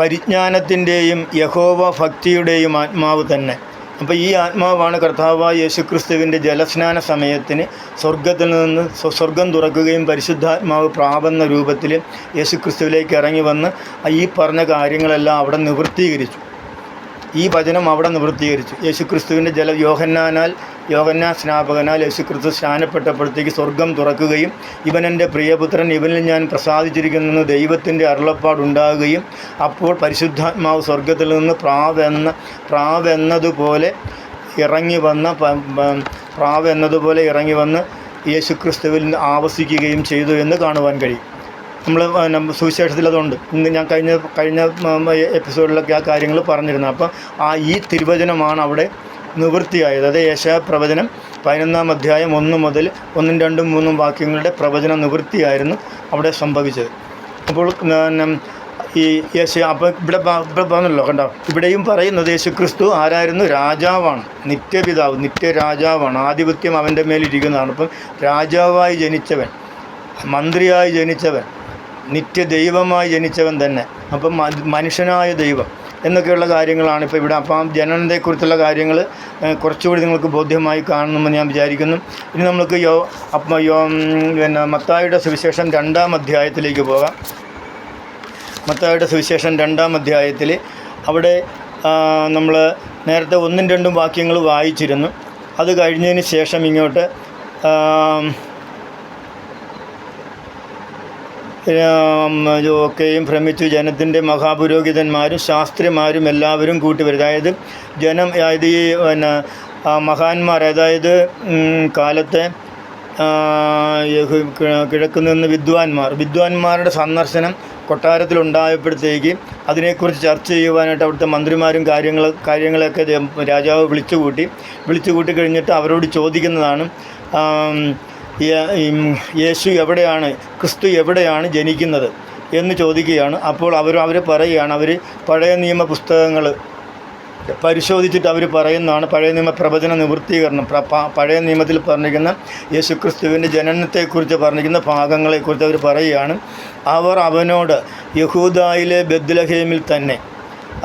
പരിജ്ഞാനത്തിൻ്റെയും യഹോവ ഭക്തിയുടെയും ആത്മാവ് തന്നെ. അപ്പോൾ ഈ ആത്മാവാണ് കർത്താവായ യേശുക്രിസ്തുവിൻ്റെ ജലസ്നാന സമയത്തിന് സ്വർഗം തുറക്കുകയും പരിശുദ്ധാത്മാവ് പ്രാപന്ന രൂപത്തിൽ യേശുക്രിസ്തുവിലേക്ക് ഇറങ്ങി വന്ന് ഈ പറഞ്ഞ കാര്യങ്ങളെല്ലാം അവിടെ നിവൃത്തീകരിച്ചു. ഈ വചനം അവിടെ നിവൃത്തീകരിച്ചു. യേശുക്രിസ്തുവിൻ്റെ യോഹന്നാൻ സ്നാപകനാൽ യേശുക്രിസ്തു സ്നാനപ്പെട്ടപ്പോഴത്തേക്ക് സ്വർഗം തുറക്കുകയും ഇവൻ എൻ്റെ പ്രിയപുത്രൻ, ഇവനിൽ ഞാൻ പ്രസാദിച്ചിരിക്കുന്നെന്ന് ദൈവത്തിൻ്റെ അരുളപ്പാടുണ്ടാകുകയും അപ്പോൾ പരിശുദ്ധാത്മാവ് സ്വർഗത്തിൽ നിന്ന് പ്രാവെന്നതുപോലെ ഇറങ്ങി വന്ന് യേശുക്രിസ്തുവിൽ ആവസിക്കുകയും ചെയ്തു എന്ന് കാണുവാൻ കഴിയും. നമ്മൾ സുവിശേഷത്തിൽ അതുണ്ട്. ഇന്ന് ഞാൻ കഴിഞ്ഞ എപ്പിസോഡിലൊക്കെ ആ കാര്യങ്ങൾ പറഞ്ഞിരുന്നു. അപ്പം ഈ തിരുവചനമാണ് അവിടെ നിവൃത്തിയായത്. അത് യെശയ്യാ പ്രവചനം 11-ാം അധ്യായം 1 മുതൽ 1, 2, 3 വാക്യങ്ങളുടെ പ്രവചന നിവൃത്തിയായിരുന്നു അവിടെ സംഭവിച്ചത്. അപ്പോൾ ഈ അപ്പോൾ ഇവിടെ പറഞ്ഞല്ലോ, കണ്ടോ, ഇവിടെയും പറയുന്നത് യേശുക്രിസ്തു ആരായിരുന്നു? രാജാവാണ്, നിത്യപിതാവ്, നിത്യരാജാവാണ്, ആധിപത്യം അവൻ്റെ മേലിരിക്കുന്നതാണ്. അപ്പം രാജാവായി ജനിച്ചവൻ, മന്ത്രിയായി ജനിച്ചവൻ, നിത്യദൈവമായി ജനിച്ചവൻ തന്നെ, അപ്പം മനുഷ്യനായ ദൈവം എന്നൊക്കെയുള്ള കാര്യങ്ങളാണ് ഇപ്പോൾ ഇവിടെ. അപ്പം ജനനത്തെക്കുറിച്ചുള്ള കാര്യങ്ങൾ കുറച്ചുകൂടി നിങ്ങൾക്ക് ബോധ്യമായി കാണണമെന്ന് ഞാൻ വിചാരിക്കുന്നു. ഇനി നമുക്ക് മത്തായിയുടെ സുവിശേഷം 2-ാം അധ്യായത്തിലേക്ക് പോകാം. മത്തായിയുടെ സുവിശേഷം 2-ാം അധ്യായത്തിൽ അവിടെ നമ്മൾ നേരത്തെ 1, 2 വാക്യങ്ങൾ വായിച്ചിരുന്നു. അത് കഴിഞ്ഞതിന് ശേഷം ഇങ്ങോട്ട് ഒക്കെയും ഭ്രമിച്ചു ജനത്തിൻ്റെ മഹാപുരോഹിതന്മാരും ശാസ്ത്രിമാരും എല്ലാവരും കൂട്ടിവരും. അതായത് ഈ മഹാന്മാർ, അതായത് കാലത്തെ കിഴക്കുനിന്ന് വിദ്വാൻമാരുടെ സന്ദർശനം കൊട്ടാരത്തിലുണ്ടായപ്പോഴത്തേക്ക് അതിനെക്കുറിച്ച് ചർച്ച ചെയ്യുവാനായിട്ട് അവിടുത്തെ മന്ത്രിമാരും കാര്യങ്ങളൊക്കെ രാജാവ് വിളിച്ചുകൂട്ടി കഴിഞ്ഞിട്ട് അവരോട് ചോദിക്കുന്നതാണ്, യേശു എവിടെയാണ്, ക്രിസ്തു എവിടെയാണ് ജനിക്കുന്നത് എന്ന് ചോദിക്കുകയാണ്. അപ്പോൾ അവർ പറയുകയാണ്, അവർ പഴയ നിയമ പുസ്തകങ്ങൾ പരിശോധിച്ചിട്ട് അവർ പറയുന്നതാണ്, പഴയ നിയമ പ്രവചന നിവൃത്തീകരണം, പഴയ നിയമത്തിൽ പറഞ്ഞിരിക്കുന്ന യേശുക്രിസ്തുവിൻ്റെ ജനനത്തെക്കുറിച്ച് പറഞ്ഞിരിക്കുന്ന ഭാഗങ്ങളെക്കുറിച്ച് അവർ പറയുകയാണ്. അവർ അവനോട് യഹൂദായിലെ ബെത്ലഹേമിൽ തന്നെ,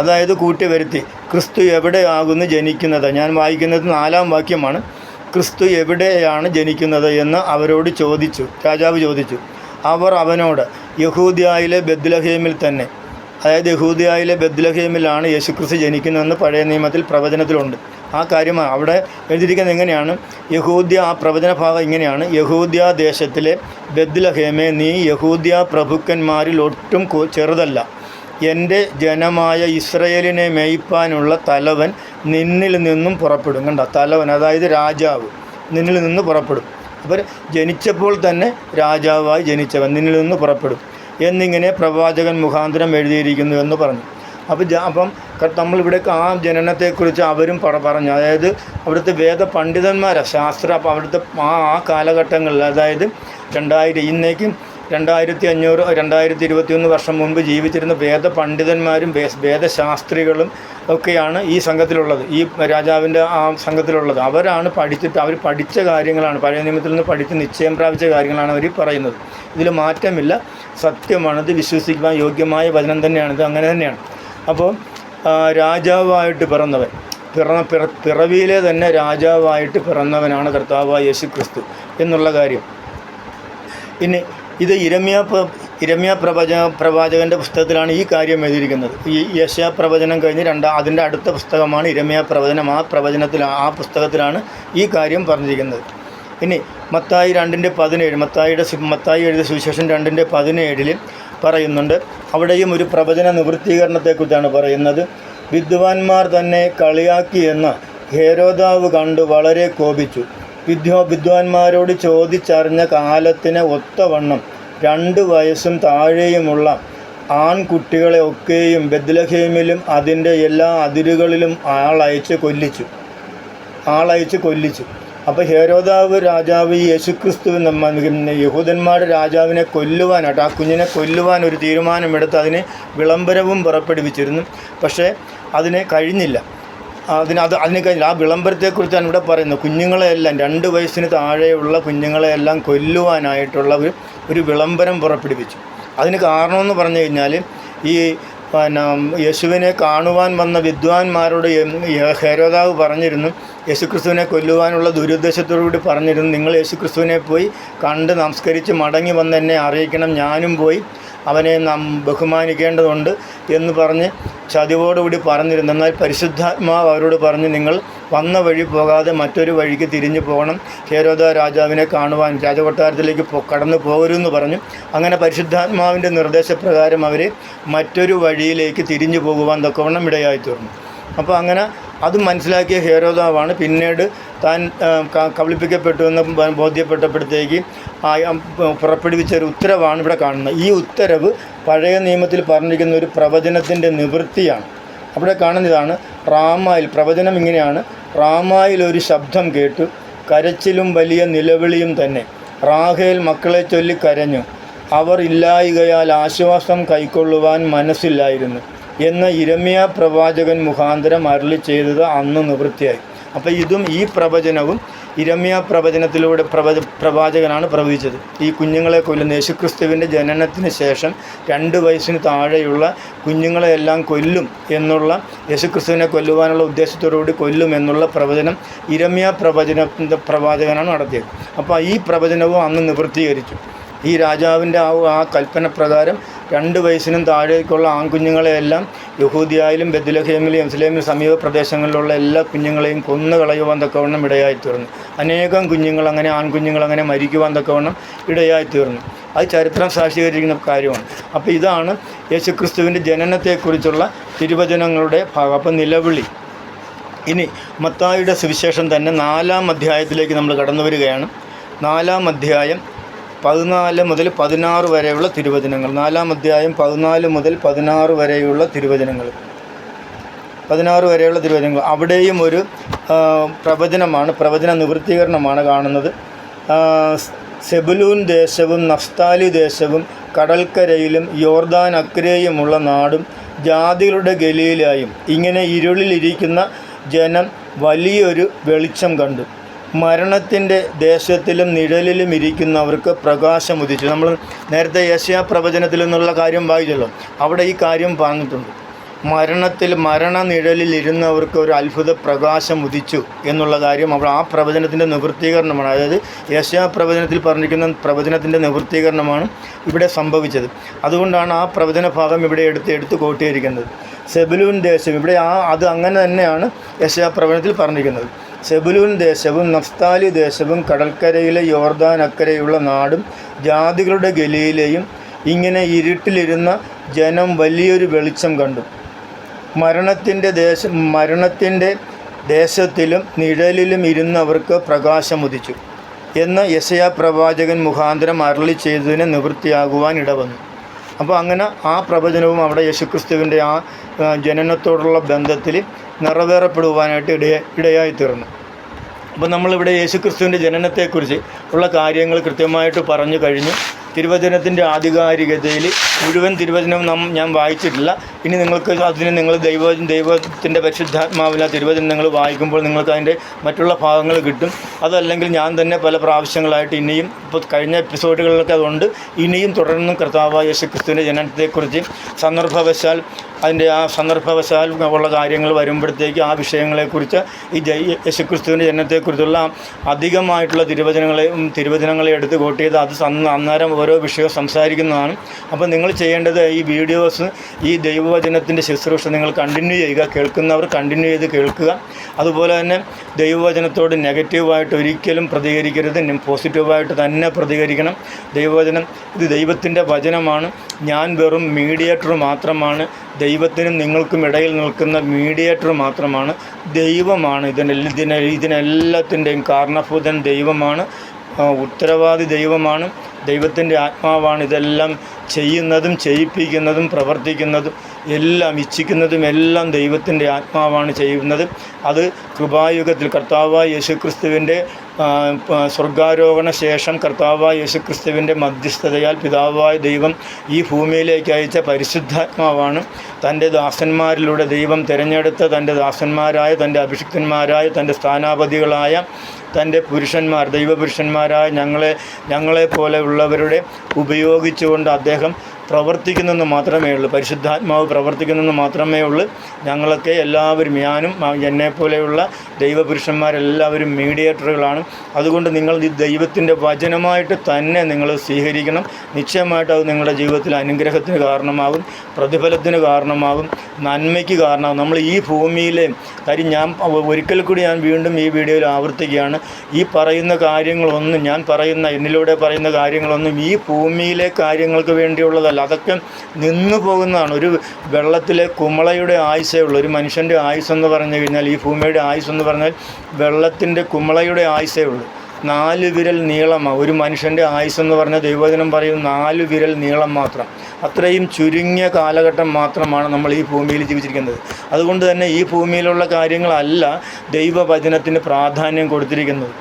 അതായത് കൂട്ടിവരുത്തി, ക്രിസ്തു എവിടെയാകുന്നു ജനിക്കുന്നത്. ഞാൻ വായിക്കുന്നത് 4-ാം വാക്യമാണ്. ക്രിസ്തു എവിടെയാണ് ജനിക്കുന്നത് എന്ന് അവരോട് രാജാവ് ചോദിച്ചു. അവർ അവനോട് യഹൂദയായിലെ ബെത്ലഹേമിൽ തന്നെ, അതായത് യഹൂദയായിലെ ബെത്ലഹേമിലാണ് യേശുക്രിസ്തു ജനിക്കുന്നതെന്ന് പഴയ നിയമത്തിൽ പ്രവചനത്തിലുണ്ട്. ആ കാര്യമാണ് അവിടെ എഴുതിയിരിക്കുന്നത്. എങ്ങനെയാണ് യഹൂദ്യ, ആ പ്രവചന ഭാഗം ഇങ്ങനെയാണ്: യഹൂദ്യ ദേശത്തിലെ ബെത്ലഹേമേ, നീ യഹൂദ്യ പ്രഭുക്കന്മാരിൽ ഒട്ടും ചെറുതല്ല. എൻ്റെ ജനമായ ഇസ്രയേലിനെ മേയ്പ്പാനുള്ള തലവൻ നിന്നിൽ നിന്നും പുറപ്പെടും. കണ്ട, തലവൻ അതായത് രാജാവ് നിന്നിൽ നിന്ന് പുറപ്പെടും. അപ്പോൾ ജനിച്ചപ്പോൾ തന്നെ രാജാവായി ജനിച്ചവൻ നിന്നിൽ നിന്ന് പുറപ്പെടും എന്നിങ്ങനെ പ്രവാചകൻ മുഖാന്തരം എഴുതിയിരിക്കുന്നു എന്ന് പറഞ്ഞു. അപ്പം നമ്മളിവിടെ ആ ജനനത്തെക്കുറിച്ച് അവരും പറഞ്ഞു. അതായത് അവിടുത്തെ വേദ പണ്ഡിതന്മാരാണ്, അപ്പം അവിടുത്തെ ആ കാലഘട്ടങ്ങളിൽ, അതായത് 2500 2021 വർഷം മുമ്പ് ജീവിച്ചിരുന്ന വേദ പണ്ഡിതന്മാരും വേദശാസ്ത്രികളും ഒക്കെയാണ് ഈ സംഘത്തിലുള്ളത്, ഈ രാജാവിൻ്റെ ആ സംഘത്തിലുള്ളത്. അവരാണ് അവർ പഠിച്ച കാര്യങ്ങളാണ്, പഴയ നിയമത്തിൽ നിന്ന് പഠിച്ച് നിശ്ചയം പ്രാപിച്ച കാര്യങ്ങളാണ് അവർ പറയുന്നത്. ഇതിൽ മാറ്റമില്ല, സത്യമാണത്, വിശ്വസിക്കുവാൻ യോഗ്യമായ വചനം തന്നെയാണിത്, അങ്ങനെ തന്നെയാണ്. അപ്പോൾ രാജാവായിട്ട് പിറന്നവൻ, പിറവിയിലെ തന്നെ രാജാവായിട്ട് പിറന്നവനാണ് കർത്താവായ യേശു ക്രിസ്തു എന്നുള്ള കാര്യം. ഇനി ഇത് ഇരമ്യാ പ്രവാചകൻ്റെ പുസ്തകത്തിലാണ് ഈ കാര്യം എഴുതിയിരിക്കുന്നത്. ഈ യെശയ്യാ പ്രവചനം കഴിഞ്ഞ് അതിൻ്റെ അടുത്ത പുസ്തകമാണ് ഇരമ്യാ പ്രവചനം. ആ പുസ്തകത്തിലാണ് ഈ കാര്യം പറഞ്ഞിരിക്കുന്നത്. ഇനി മത്തായി 2:17, മത്തായി എഴുതിയ സുവിശേഷം 2:17 പറയുന്നുണ്ട്. അവിടെയും ഒരു പ്രവചന നിവൃത്തീകരണത്തെക്കുറിച്ചാണ് പറയുന്നത്. വിദ്വാൻമാർ തന്നെ കളിയാക്കിയെന്ന് ഹേരോദാവ് കണ്ടു വളരെ കോപിച്ചു. വിദ്വാൻമാരോട് ചോദിച്ചറിഞ്ഞ കാലത്തിന് ഒത്തവണ്ണം 2 വയസ്സും താഴെയുമുള്ള ആൺകുട്ടികളെ ഒക്കെയും ബെത്ലഹേമിലും അതിൻ്റെ എല്ലാ അതിരുകളിലും ആളയച്ച് കൊല്ലിച്ചു. അപ്പോൾ ഹേരോദാവ് രാജാവ് ഈ യേശുക്രിസ്തു യഹൂദന്മാരുടെ രാജാവിനെ കൊല്ലുവാനായിട്ട്, ആ കുഞ്ഞിനെ കൊല്ലുവാൻ ഒരു തീരുമാനമെടുത്ത് അതിന് വിളംബരവും പുറപ്പെടുവിച്ചിരുന്നു. പക്ഷേ അതിന് കഴിഞ്ഞില്ല. അതിന് കഴിഞ്ഞില്ല. ആ വിളംബരത്തെക്കുറിച്ചാണ് ഇവിടെ പറയുന്നത്. കുഞ്ഞുങ്ങളെയെല്ലാം 2 വയസ്സിന് താഴെയുള്ള കുഞ്ഞുങ്ങളെയെല്ലാം കൊല്ലുവാനായിട്ടുള്ള ഒരു വിളംബരം പുറപ്പെടുവിച്ചു. അതിന് കാരണമെന്ന് പറഞ്ഞു കഴിഞ്ഞാൽ, ഈ യേശുവിനെ കാണുവാൻ വന്ന വിദ്വാൻമാരോട് ഹേരോദാവ് പറഞ്ഞിരുന്നു, യേശുക്രിസ്തുവിനെ കൊല്ലുവാനുള്ള ദുരുദ്ദേശത്തോടുകൂടി പറഞ്ഞിരുന്നു, നിങ്ങൾ യേശുക്രിസ്തുവിനെ പോയി കണ്ട് നമസ്കരിച്ച് മടങ്ങി വന്ന് എന്നെ അറിയിക്കണം, ഞാനും പോയി അവനെ നാം ബഹുമാനിക്കേണ്ടതുണ്ട് എന്ന് പറഞ്ഞ് ചതിവോടുകൂടി പറഞ്ഞിരുന്നു. എന്നാൽ പരിശുദ്ധാത്മാവ് അവരോട് പറഞ്ഞു, നിങ്ങൾ വന്ന വഴി പോകാതെ മറ്റൊരു വഴിക്ക് തിരിഞ്ഞു പോകണം, ഹേരോദ രാജാവിനെ കാണുവാൻ രാജകൊട്ടാരത്തിലേക്ക് കടന്നു പോകരുതെന്ന് പറഞ്ഞു. അങ്ങനെ പരിശുദ്ധാത്മാവിൻ്റെ നിർദ്ദേശപ്രകാരം അവർ മറ്റൊരു വഴിയിലേക്ക് തിരിഞ്ഞു പോകുവാൻ തക്കവണ്ണം ഇടയായി തീർന്നു. അപ്പോൾ അങ്ങനെ അത് മനസ്സിലാക്കിയ ഹേരോദാവാണ് പിന്നീട് താൻ കബളിപ്പിക്കപ്പെട്ടു എന്ന് ബോധ്യപ്പെട്ടപ്പോഴത്തേക്ക് പുറപ്പെടുവിച്ച ഒരു ഉത്തരവാണ് ഇവിടെ കാണുന്നത്. ഈ ഉത്തരവ് പഴയ നിയമത്തിൽ പറഞ്ഞിരിക്കുന്ന ഒരു പ്രവചനത്തിൻ്റെ നിവൃത്തിയാണ്. അവിടെ കാണുന്നതാണ് റാമായിൽ പ്രവചനം ഇങ്ങനെയാണ്: റാമായിൽ ഒരു ശബ്ദം കേട്ടു, കരച്ചിലും വലിയ നിലവിളിയും തന്നെ. റാഹേൽ മക്കളെ ചൊല്ലി കരഞ്ഞു, അവർ ഇല്ലായികയാൽ ആശ്വാസം കൈക്കൊള്ളുവാൻ മനസ്സില്ലായിരുന്നു എന്ന് യിരെമ്യാ പ്രവാചകൻ മുഖാന്തരം അരുളി ചെയ്തത് അന്ന് നിവൃത്തിയായി. അപ്പോൾ ഇതും ഈ പ്രവചനവും യിരെമ്യാ പ്രവചനത്തിലൂടെ പ്രവാചകനാണ് പ്രവചിച്ചത്. ഈ കുഞ്ഞുങ്ങളെ കൊല്ലുന്ന യേശുക്രിസ്തുവിൻ്റെ ജനനത്തിന് ശേഷം 2 വയസ്സിന് താഴെയുള്ള കുഞ്ഞുങ്ങളെയെല്ലാം കൊല്ലും എന്നുള്ള, യേശുക്രിസ്തുവിനെ കൊല്ലുവാനുള്ള ഉദ്ദേശത്തോടുകൂടി കൊല്ലും എന്നുള്ള പ്രവചനം യിരെമ്യാ പ്രവാചകനാണ് നടത്തിയത്. അപ്പോൾ ഈ പ്രവചനവും അന്ന് നിവൃത്തീകരിച്ചു. ഈ രാജാവിൻ്റെ ആ കൽപ്പന പ്രകാരം 2 വയസ്സിനും താഴേക്കുള്ള ആൺകുഞ്ഞുങ്ങളെയെല്ലാം യഹൂദിയായാലും ബെത്ലഹേമിലും യെരുശലേമിലും സമീപ പ്രദേശങ്ങളിലുള്ള എല്ലാ കുഞ്ഞുങ്ങളെയും കൊന്നുകളയുവാൻ തക്കവണ്ണം ഇടയായിത്തീർന്നു. അനേകം കുഞ്ഞുങ്ങൾ അങ്ങനെ, ആൺകുഞ്ഞുങ്ങൾ അങ്ങനെ മരിക്കുവാൻ തക്കവണ്ണം ഇടയായിത്തീർന്നു. അത് ചരിത്രം സാക്ഷീകരിക്കുന്ന കാര്യമാണ്. അപ്പോൾ ഇതാണ് യേശുക്രിസ്തുവിൻ്റെ ജനനത്തെക്കുറിച്ചുള്ള തിരുവചനങ്ങളുടെ ഭാഗം. അപ്പോൾ നിലവിളി. ഇനി മത്തായിയുടെ സുവിശേഷം തന്നെ 4-ാം അധ്യായത്തിലേക്ക് നമ്മൾ കടന്നു വരികയാണ്. 4-ാം അധ്യായം 14 മുതൽ 16 വരെയുള്ള തിരുവചനങ്ങൾ. 4-ാം അധ്യായം 14 മുതൽ 16 വരെയുള്ള തിരുവചനങ്ങൾ. 16 വരെയുള്ള തിരുവചനങ്ങൾ. അവിടെയും ഒരു പ്രവചനമാണ്, പ്രവചന നിവൃത്തീകരണമാണ് കാണുന്നത്. സെബുലൂൻ ദേശവും നഫ്താലി ദേശവും കടൽക്കരയിലും യോർദാൻ അക്കരെയുമുള്ള നാടും ജാതികളുടെ ഗലീലായും ഇങ്ങനെ ഇരുളിലിരിക്കുന്ന ജനം വലിയൊരു വെളിച്ചം കണ്ടു. മരണത്തിൻ്റെ ദേശത്തിലും നിഴലിലും ഇരിക്കുന്നവർക്ക് പ്രകാശം ഉദിച്ചു. നമ്മൾ നേരത്തെ യെശയ്യാ പ്രവചനത്തിൽ നിന്നുള്ള കാര്യം വായിച്ചല്ലോ, അവിടെ ഈ കാര്യം പറഞ്ഞിട്ടുണ്ട്. മരണനിഴലിൽ ഇരുന്നവർക്ക് ഒരു അത്ഭുത പ്രകാശം ഉദിച്ചു എന്നുള്ള കാര്യം അവിടെ ആ പ്രവചനത്തിൻ്റെ നിവൃത്തീകരണമാണ്. അതായത് യെശയ്യാ പ്രവചനത്തിൽ പറഞ്ഞിരിക്കുന്ന പ്രവചനത്തിൻ്റെ നിവൃത്തീകരണമാണ് ഇവിടെ സംഭവിച്ചത്. അതുകൊണ്ടാണ് ആ പ്രവചന ഭാഗം ഇവിടെ എടുത്ത് കോട്ടിയിരിക്കുന്നത്. സെബുലൂൻ ദേശം, ഇവിടെ അത് അങ്ങനെ തന്നെയാണ് യെശയ്യാ പ്രവചനത്തിൽ പറഞ്ഞിരിക്കുന്നത്. സെബുലൂൻ ദേശവും നഫ്താലി ദേശവും കടൽക്കരയിലെ യോർദാൻ അക്കരെയുള്ള നാടും ജാതികളുടെ ഗലീലയും ഇങ്ങനെ ഇരുട്ടിലിരുന്ന ജനം വലിയൊരു വെളിച്ചം കണ്ടു. മരണത്തിൻ്റെ ദേശത്തിലും നിഴലിലും ഇരുന്നവർക്ക് പ്രകാശമുദിച്ചു എന്ന് യെശയ്യാ പ്രവാചകൻ മുഖാന്തരം അരുളി ചെയ്തതിന് നിവൃത്തിയാകുവാൻ ഇടവന്നു. അപ്പോൾ അങ്ങനെ ആ പ്രവചനവും അവിടെ യേശുക്രിസ്തുവിൻ്റെ ആ ജനനത്തോടുള്ള ബന്ധത്തിൽ നിറവേറപ്പെടുവാനായിട്ട് ഇടയായിത്തീർന്നു. അപ്പോൾ നമ്മളിവിടെ യേശുക്രിസ്തുവിൻ്റെ ജനനത്തെക്കുറിച്ച് ഉള്ള കാര്യങ്ങൾ കൃത്യമായിട്ട് പറഞ്ഞു കഴിഞ്ഞു. തിരുവചനത്തിൻ്റെ ആധികാരികതയിൽ മുഴുവൻ തിരുവചനവും ഞാൻ വായിച്ചിട്ടില്ല. ഇനി നിങ്ങൾക്ക് അതിന് നിങ്ങൾ ദൈവത്തിൻ്റെ പരിശുദ്ധാത്മാവിൽ ആ തിരുവചനം നിങ്ങൾ വായിക്കുമ്പോൾ നിങ്ങൾക്ക് അതിൻ്റെ മറ്റുള്ള ഭാഗങ്ങൾ കിട്ടും. അതല്ലെങ്കിൽ ഞാൻ തന്നെ പല പ്രാവശ്യങ്ങളായിട്ട് ഇനിയും ഇപ്പോൾ കഴിഞ്ഞ എപ്പിസോഡുകളിലൊക്കെ അതുകൊണ്ട് ഇനിയും തുടർന്നും കർത്താവായ യേശുക്രിസ്തുവിൻ്റെ ജനനത്തെക്കുറിച്ച് സന്ദർഭവശാൽ ഉള്ള കാര്യങ്ങൾ വരുമ്പോഴത്തേക്ക് ആ വിഷയങ്ങളെക്കുറിച്ച് ഈ യേശുക്രിസ്തുവിൻ്റെ ജനനത്തെക്കുറിച്ചുള്ള അധികമായിട്ടുള്ള തിരുവചനങ്ങളെ എടുത്ത് കോട്ട് ചെയ്ത് അത് അന്നേരം ഓരോ വിഷയവും സംസാരിക്കുന്നതാണ്. അപ്പോൾ നിങ്ങൾ ചെയ്യേണ്ടത് ഈ വീഡിയോസ്, ഈ ദൈവവചനത്തിൻ്റെ ശുശ്രൂഷ നിങ്ങൾ കണ്ടിന്യൂ ചെയ്യുക. കേൾക്കുന്നവർ കണ്ടിന്യൂ ചെയ്ത് കേൾക്കുക. അതുപോലെ തന്നെ ദൈവവചനത്തോട് നെഗറ്റീവായിട്ട് ഒരിക്കലും പ്രതികരിക്കരുത്, പോസിറ്റീവായിട്ട് തന്നെ പ്രതികരിക്കണം. ദൈവവചനം ഇത് ദൈവത്തിൻ്റെ വചനമാണ്. ഞാൻ വെറും മീഡിയേറ്റർ മാത്രമാണ്. ദൈവത്തിനും നിങ്ങൾക്കും ഇടയിൽ നിൽക്കുന്ന മീഡിയേറ്റർ മാത്രമാണ്. ദൈവമാണ് ഇതിനെല്ലാത്തിൻ്റെയും കാരണഭൂതൻ ദൈവമാണ്, ഉത്തരവാദി ദൈവമാണ്. ദൈവത്തിൻ്റെ ആത്മാവാണ് ഇതെല്ലാം ചെയ്യുന്നതും ചെയ്യിപ്പിക്കുന്നതും പ്രവർത്തിക്കുന്നതും എല്ലാം ഇച്ഛിക്കുന്നതും എല്ലാം ദൈവത്തിൻ്റെ ആത്മാവാണ് ചെയ്യുന്നത്. അത് കൃപായുഗത്തിൽ കർത്താവായ യേശുക്രിസ്തുവിൻ്റെ സ്വർഗാരോഹണ ശേഷം കർത്താവായ യേശുക്രിസ്തുവിൻ്റെ മധ്യസ്ഥതയാൽ പിതാവായ ദൈവം ഈ ഭൂമിയിലേക്ക് അയച്ച പരിശുദ്ധാത്മാവാണ്. തൻ്റെ ദാസന്മാരിലൂടെ ദൈവം തിരഞ്ഞെടുത്ത തൻ്റെ ദാസന്മാരായ, തൻ്റെ അഭിഷിക്തന്മാരായ, തൻ്റെ സ്ഥാനാപതികളായ, തൻ്റെ പുരുഷന്മാർ, ദൈവപുരുഷന്മാരായ ഞങ്ങളെപ്പോലെ ഉള്ളവരുടെ ഉപയോഗിച്ചുകൊണ്ട് അദ്ദേഹം പ്രവർത്തിക്കുന്നെന്ന് മാത്രമേ ഉള്ളൂ. പരിശുദ്ധാത്മാവ് പ്രവർത്തിക്കുന്നെന്ന് മാത്രമേ ഉള്ളൂ. ഞങ്ങളൊക്കെ എല്ലാവരും, ഞാനും എന്നെപ്പോലെയുള്ള ദൈവപുരുഷന്മാരെല്ലാവരും മീഡിയേറ്ററുകളാണ്. അതുകൊണ്ട് നിങ്ങൾ ഈ ദൈവത്തിൻ്റെ വചനമായിട്ട് തന്നെ നിങ്ങൾ സ്വീകരിക്കണം. നിശ്ചയമായിട്ട് അത് നിങ്ങളുടെ ജീവിതത്തിൽ അനുഗ്രഹത്തിന് കാരണമാകും, പ്രതിഫലത്തിന് കാരണമാകും, നന്മയ്ക്ക് കാരണമാകും. നമ്മൾ ഈ ഭൂമിയിലെ കാര്യം ഞാൻ ഒരിക്കൽ കൂടി വീണ്ടും ഈ വീഡിയോയിൽ ആവർത്തിക്കുകയാണ്. ഈ പറയുന്ന കാര്യങ്ങളൊന്നും, എന്നിലൂടെ പറയുന്ന കാര്യങ്ങളൊന്നും ഈ ഭൂമിയിലെ കാര്യങ്ങൾക്ക് വേണ്ടിയുള്ളതല്ല. അതൊക്കെ നിന്നു പോകുന്നതാണ്. ഒരു വെള്ളത്തിലെ കുമളയുടെ ആയുസ്സേ ഉള്ളൂ. ഒരു മനുഷ്യൻ്റെ ആയുസ്സെന്ന് പറഞ്ഞു കഴിഞ്ഞാൽ, ഈ ഭൂമിയുടെ ആയുസ്സെന്ന് പറഞ്ഞാൽ വെള്ളത്തിൻ്റെ കുമളയുടെ ആയുസ്സേ ഉള്ളൂ. 4 വിരൽ നീളമാണ് ഒരു മനുഷ്യൻ്റെ ആയുസ്സെന്ന് പറഞ്ഞാൽ. ദൈവവചനം പറയും 4 വിരൽ നീളം മാത്രം. അത്രയും ചുരുങ്ങിയ കാലഘട്ടം മാത്രമാണ് നമ്മൾ ഈ ഭൂമിയിൽ ജീവിച്ചിരിക്കുന്നത്. അതുകൊണ്ട് തന്നെ ഈ ഭൂമിയിലുള്ള കാര്യങ്ങളല്ല ദൈവവചനത്തിന് പ്രാധാന്യം കൊടുത്തിരിക്കുന്നത്.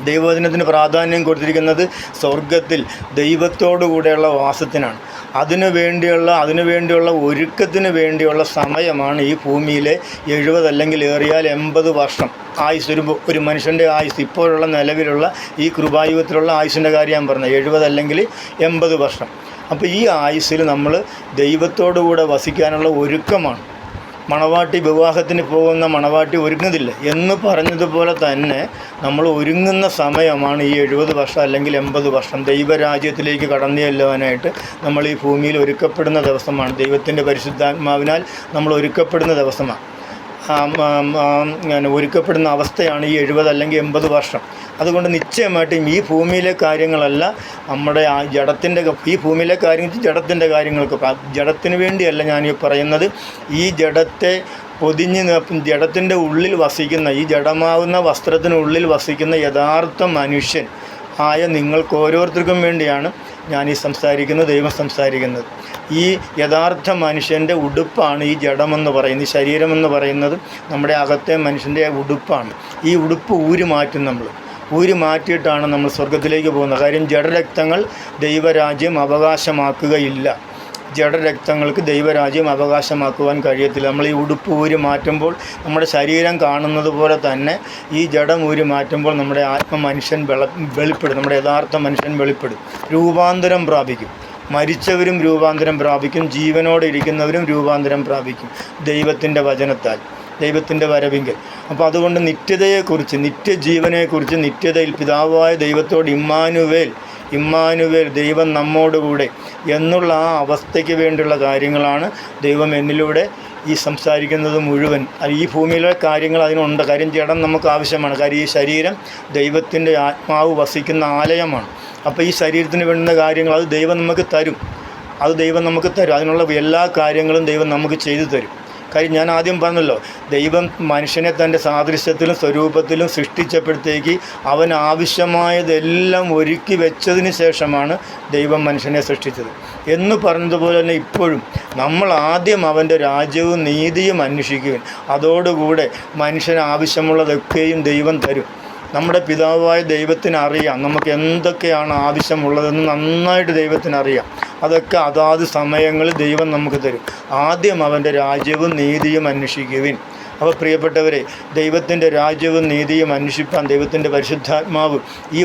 ദൈവവചനത്തിന് പ്രാധാന്യം കൊടുത്തിരിക്കുന്നത് സ്വർഗത്തിൽ ദൈവത്തോടു കൂടെയുള്ള വാസത്തിനാണ്. അതിനുവേണ്ടിയുള്ള ഒരുക്കത്തിന് വേണ്ടിയുള്ള സമയമാണ് ഈ ഭൂമിയിലെ 70 അല്ലെങ്കിൽ ഏറിയാൽ 80 വർഷം ആയുസ്. ഒരു മനുഷ്യൻ്റെ ആയുസ് ഇപ്പോഴുള്ള നിലവിലുള്ള ഈ കൃപായുഗത്തിലുള്ള ആയുസിൻ്റെ കാര്യം ഞാൻ പറഞ്ഞത് 70 അല്ലെങ്കിൽ 80 വർഷം. അപ്പോൾ ഈ ആയുസ്സിൽ നമ്മൾ ദൈവത്തോടു കൂടെ വസിക്കാനുള്ള ഒരുക്കമാണ്. മണവാട്ടി വിവാഹത്തിന് പോകുന്ന മണവാട്ടി ഒരുങ്ങുന്നില്ല എന്ന് പറഞ്ഞതുപോലെ തന്നെ നമ്മൾ ഒരുങ്ങുന്ന സമയമാണ് ഈ 70 വർഷം അല്ലെങ്കിൽ 80 വർഷം. ദൈവരാജ്യത്തിലേക്ക് കടന്നു ചെല്ലുവാനായിട്ട് നമ്മൾ ഈ ഭൂമിയിൽ ഒരുക്കപ്പെടുന്ന ദിവസമാണ്. ദൈവത്തിൻ്റെ പരിശുദ്ധാത്മാവിനാൽ നമ്മൾ ഒരുക്കപ്പെടുന്ന ദിവസമാണ്. ഒരുക്കപ്പെടുന്ന അവസ്ഥയാണ് ഈ 70 അല്ലെങ്കിൽ 80 വർഷം. അതുകൊണ്ട് നിശ്ചയമായിട്ടും ഈ ഭൂമിയിലെ കാര്യങ്ങളല്ല നമ്മുടെ ഈ ഭൂമിയിലെ കാര്യങ്ങൾ ജഡത്തിൻ്റെ കാര്യങ്ങൾക്ക്. ജഡത്തിന് വേണ്ടിയല്ല ഞാനീ പറയുന്നത്. ഈ ജഡത്തെ ജഡത്തിൻ്റെ ഉള്ളിൽ വസിക്കുന്ന, ഈ ജഡമാവുന്ന വസ്ത്രത്തിനുള്ളിൽ വസിക്കുന്ന യഥാർത്ഥ മനുഷ്യൻ ആയ നിങ്ങൾക്ക് ഓരോരുത്തർക്കും വേണ്ടിയാണ് ഞാൻ ഈ സംസാരിക്കുന്നത്, ദൈവം സംസാരിക്കുന്നത്. ഈ യഥാർത്ഥ മനുഷ്യൻ്റെ ഉടുപ്പാണ് ഈ ജഡമെന്ന് പറയുന്നത്. ഈ ശരീരമെന്ന് പറയുന്നത് നമ്മുടെ അകത്തെ മനുഷ്യൻ്റെ ഉടുപ്പാണ്. ഈ ഉടുപ്പ് ഊരി മാറ്റിയിട്ടാണ് നമ്മൾ സ്വർഗത്തിലേക്ക് പോകുന്നത്. കാര്യം ജഡരക്തങ്ങൾ ദൈവരാജ്യം അവകാശമാക്കുകയില്ല. ജഡരക്തങ്ങൾക്ക് ദൈവരാജ്യം അവകാശമാക്കുവാൻ കഴിയത്തില്ല. നമ്മൾ ഈ ഉടുപ്പ് ഊരി മാറ്റുമ്പോൾ നമ്മുടെ ശരീരം കാണുന്നത് പോലെ തന്നെ ഈ ജഡം ഊരി മാറ്റുമ്പോൾ നമ്മുടെ മനുഷ്യൻ വെളിപ്പെടും. നമ്മുടെ യഥാർത്ഥ മനുഷ്യൻ വെളിപ്പെടും. രൂപാന്തരം പ്രാപിക്കും. മരിച്ചവരും രൂപാന്തരം പ്രാപിക്കും. ജീവനോടെ ഇരിക്കുന്നവരും രൂപാന്തരം പ്രാപിക്കും ദൈവത്തിൻ്റെ വചനത്താൽ, ദൈവത്തിൻ്റെ വരവിങ്കൽ. അപ്പോൾ അതുകൊണ്ട് നിത്യതയെക്കുറിച്ച്, നിത്യജീവനെക്കുറിച്ച്, നിത്യതയിൽ പിതാവായ ദൈവത്തോട് ഇമ്മാനുവേൽ ദൈവം നമ്മോടുകൂടെ എന്നുള്ള ആ അവസ്ഥയ്ക്ക് വേണ്ടിയുള്ള കാര്യങ്ങളാണ് ദൈവം എന്നിലൂടെ ഈ സംസാരിക്കുന്നത് മുഴുവൻ. ഈ ഭൂമിയിലെ കാര്യങ്ങൾ അതിനുണ്ട്. കാര്യം ജഡം നമുക്ക് ആവശ്യമാണ്. കാര്യം ഈ ശരീരം ദൈവത്തിൻ്റെ ആത്മാവ് വസിക്കുന്ന ആലയമാണ്. അപ്പോൾ ഈ ശരീരത്തിന് വേണ്ടുന്ന കാര്യങ്ങൾ അത് ദൈവം നമുക്ക് തരും. അതിനുള്ള എല്ലാ കാര്യങ്ങളും ദൈവം നമുക്ക് ചെയ്തു തരും. കാര്യം ഞാൻ ആദ്യം പറഞ്ഞല്ലോ, ദൈവം മനുഷ്യനെ തൻ്റെ സാദൃശ്യത്തിലും സ്വരൂപത്തിലും സൃഷ്ടിച്ചപ്പോഴത്തേക്ക് അവൻ ആവശ്യമായതെല്ലാം ഒരുക്കി വെച്ചതിന് ശേഷമാണ് ദൈവം മനുഷ്യനെ സൃഷ്ടിച്ചത് എന്ന് പറഞ്ഞതുപോലെ തന്നെ ഇപ്പോഴും നമ്മൾ ആദ്യം അവൻ്റെ രാജ്യവും നീതിയും അന്വേഷിക്കുകയും അതോടുകൂടെ മനുഷ്യന് ആവശ്യമുള്ളതൊക്കെയും ദൈവം തരും. നമ്മുടെ പിതാവായ ദൈവത്തിന് അറിയാം നമുക്ക് എന്തൊക്കെയാണ് ആവശ്യമുള്ളതെന്ന് നന്നായിട്ട് ദൈവത്തിനറിയാം. അതൊക്കെ അതാത് സമയങ്ങളിൽ ദൈവം നമുക്ക് തരും. ആദ്യം അവൻ്റെ രാജ്യവും നീതിയും അന്വേഷിക്കുവിൻ. അപ്പോൾ പ്രിയപ്പെട്ടവരെ, ദൈവത്തിൻ്റെ രാജ്യവും നീതിയും അന്വേഷിപ്പാൻ ദൈവത്തിൻ്റെ പരിശുദ്ധാത്മാവ് ഈ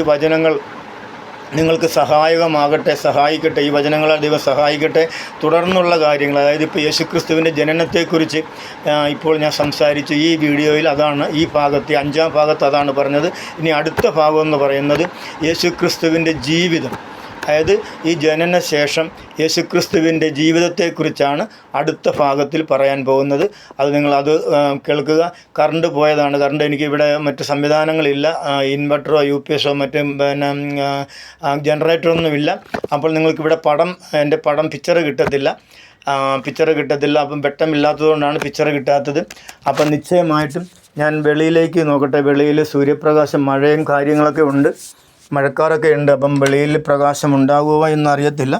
വചനങ്ങൾ നിങ്ങൾക്ക് സഹായിക്കട്ടെ. ഈ വചനങ്ങളാൽ ദൈവം സഹായിക്കട്ടെ. തുടർന്നുള്ള കാര്യങ്ങൾ, അതായത് ഇപ്പോൾ യേശുക്രിസ്തുവിൻ്റെ ജനനത്തെക്കുറിച്ച് ഇപ്പോൾ ഞാൻ സംസാരിച്ചു ഈ വീഡിയോയിൽ. അതാണ് ഈ ഭാഗത്തെ 5-ാം ഭാഗത്ത് അതാണ് പറഞ്ഞത്. ഇനി അടുത്ത ഭാഗം എന്ന് പറയുന്നത് യേശുക്രിസ്തുവിൻ്റെ ജീവിതം, അതായത് ഈ ജനനശേഷം യേശുക്രിസ്തുവിൻ്റെ ജീവിതത്തെക്കുറിച്ചാണ് അടുത്ത ഭാഗത്തിൽ പറയാൻ പോകുന്നത്. അത് കേൾക്കുക. കറണ്ട് പോയതാണ്. എനിക്കിവിടെ മറ്റ് സംവിധാനങ്ങളില്ല. ഇൻവെർട്ടറോ UPS മറ്റും ജനറേറ്ററൊന്നുമില്ല. അപ്പോൾ നിങ്ങൾക്കിവിടെ എൻ്റെ പിക്ചർ കിട്ടത്തില്ല. അപ്പം വെട്ടമില്ലാത്തതുകൊണ്ടാണ് പിക്ചർ കിട്ടാത്തത്. അപ്പം നിശ്ചയമായിട്ടും ഞാൻ വെളിയിലേക്ക് നോക്കട്ടെ. വെളിയിൽ സൂര്യപ്രകാശം, മഴയും കാര്യങ്ങളൊക്കെ ഉണ്ട്, മഴക്കാറൊക്കെ ഉണ്ട്. അപ്പം വെളിയിൽ പ്രകാശം ഉണ്ടാകുമോ എന്നറിയത്തില്ല,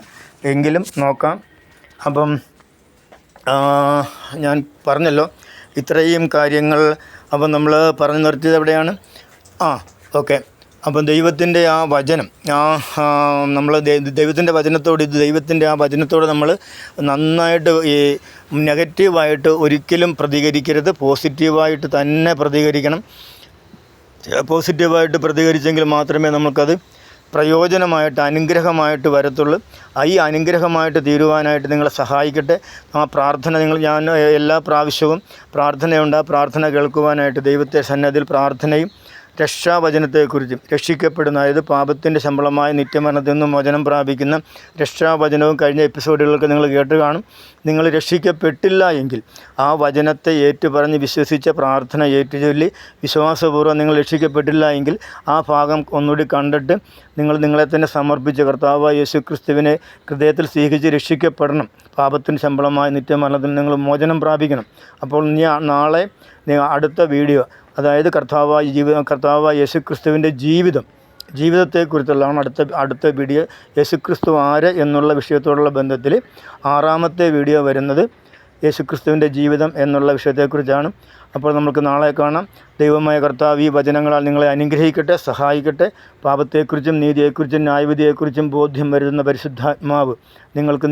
എങ്കിലും നോക്കാം. അപ്പം ഞാൻ പറഞ്ഞല്ലോ ഇത്രയും കാര്യങ്ങൾ. അപ്പം നമ്മൾ പറഞ്ഞു നിർത്തിയത് എവിടെയാണ്? ഓക്കെ. അപ്പം ദൈവത്തിൻ്റെ ആ വചനം, നമ്മൾ ദൈവത്തിൻ്റെ വചനത്തോട് നമ്മൾ നന്നായിട്ട് ഈ നെഗറ്റീവായിട്ട് ഒരിക്കലും പ്രതികരിക്കരുത്. പോസിറ്റീവായിട്ട് തന്നെ പ്രതികരിക്കണം. പോസിറ്റീവായിട്ട് പ്രതികരിച്ചെങ്കിൽ മാത്രമേ നമുക്കത് പ്രയോജനമായിട്ട്, അനുഗ്രഹമായിട്ട് വരത്തുള്ളൂ. ഈ അനുഗ്രഹമായിട്ട് തീരുവാനായിട്ട് നിങ്ങളെ സഹായിക്കട്ടെ. ആ പ്രാർത്ഥന ഞാൻ എല്ലാ പ്രാവശ്യവും പ്രാർത്ഥനയുണ്ട്. ആ പ്രാർത്ഥന കേൾക്കുവാനായിട്ട് ദൈവത്തെ സന്നിധിയിൽ പ്രാർത്ഥനയും രക്ഷാവചനത്തെക്കുറിച്ചും രക്ഷിക്കപ്പെടുന്ന, അതായത് പാപത്തിൻ്റെ ശമ്പളമായ നിത്യമരണത്തിൽ നിന്നും മോചനം പ്രാപിക്കുന്ന രക്ഷാവചനവും കഴിഞ്ഞ എപ്പിസോഡുകളൊക്കെ നിങ്ങൾ കേട്ട് കാണും. നിങ്ങൾ രക്ഷിക്കപ്പെട്ടില്ല എങ്കിൽ ആ വചനത്തെ ഏറ്റുപറഞ്ഞ് വിശ്വസിച്ച പ്രാർത്ഥന ഏറ്റുചൊല്ലി വിശ്വാസപൂർവ്വം നിങ്ങൾ രക്ഷിക്കപ്പെട്ടില്ല എങ്കിൽ ആ ഭാഗം ഒന്നുകൂടി കണ്ടിട്ട് നിങ്ങളെ തന്നെ സമർപ്പിച്ച് കർത്താവായ യേശു ക്രിസ്തുവിനെ ഹൃദയത്തിൽ സ്വീകരിച്ച് രക്ഷിക്കപ്പെടണം. പാപത്തിന് ശമ്പളമായ നിത്യമരണത്തിൽ നിങ്ങൾ മോചനം പ്രാപിക്കണം. അപ്പോൾ നാളെ അടുത്ത വീഡിയോ, അതായത് കർത്താവായ യേശു ക്രിസ്തുവിൻ്റെ ജീവിതത്തെക്കുറിച്ചുള്ളതാണ് അടുത്ത വീഡിയോ. യേശുക്രിസ്തു ആര് എന്നുള്ള വിഷയത്തോടുള്ള ബന്ധത്തിൽ 6ാമത്തെ വീഡിയോ വരുന്നത് യേശുക്രിസ്തുവിൻ്റെ ജീവിതം എന്നുള്ള വിഷയത്തെക്കുറിച്ചാണ്. അപ്പോൾ നമുക്ക് നാളെ കാണാം. ദൈവമായ കർത്താവ് ഈ വചനങ്ങളാൽ നിങ്ങളെ അനുഗ്രഹിക്കട്ടെ, സഹായിക്കട്ടെ. പാപത്തെക്കുറിച്ചും നീതിയെക്കുറിച്ചും ന്യായവിധിയെക്കുറിച്ചും ബോധ്യം വരുന്ന പരിശുദ്ധാത്മാവ് നിങ്ങൾക്ക്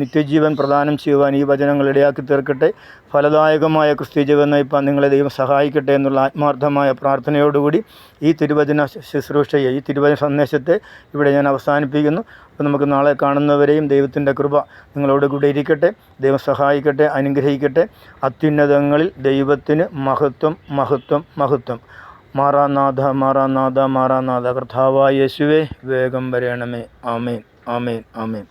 നിത്യജീവൻ പ്രദാനം ചെയ്യുവാൻ ഈ വചനങ്ങൾ ഇടയാക്കി തീർക്കട്ടെ. ഫലദായകമായ ക്രിസ്തീയ ജീവൻ നയിപ്പാൻ നിങ്ങളെ ദൈവം സഹായിക്കട്ടെ എന്നുള്ള ആത്മാർത്ഥമായ പ്രാർത്ഥനയോടുകൂടി ഈ തിരുവചന ശുശ്രൂഷയെ, ഈ തിരുവചന സന്ദേശത്തെ ഇവിടെ ഞാൻ അവസാനിപ്പിക്കുന്നു. അപ്പോൾ നമുക്ക് നാളെ കാണുന്നവരെയും ദൈവത്തിൻ്റെ കൃപ നിങ്ങളോട് കൂടെ ഇരിക്കട്ടെ. ദൈവം സഹായിക്കട്ടെ, അനുഗ്രഹിക്കട്ടെ. അത്യുന്നതങ്ങളിൽ ദൈവത്തിന് മഹത്വം, മഹത്വം, മഹത്വം. മാറാനാഥ, മാറാനാഥ, മാറാനാഥ. കർത്താവായ യേശുവേ, വേഗം വരണമേ. ആമേൻ, ആമേൻ, ആമേൻ.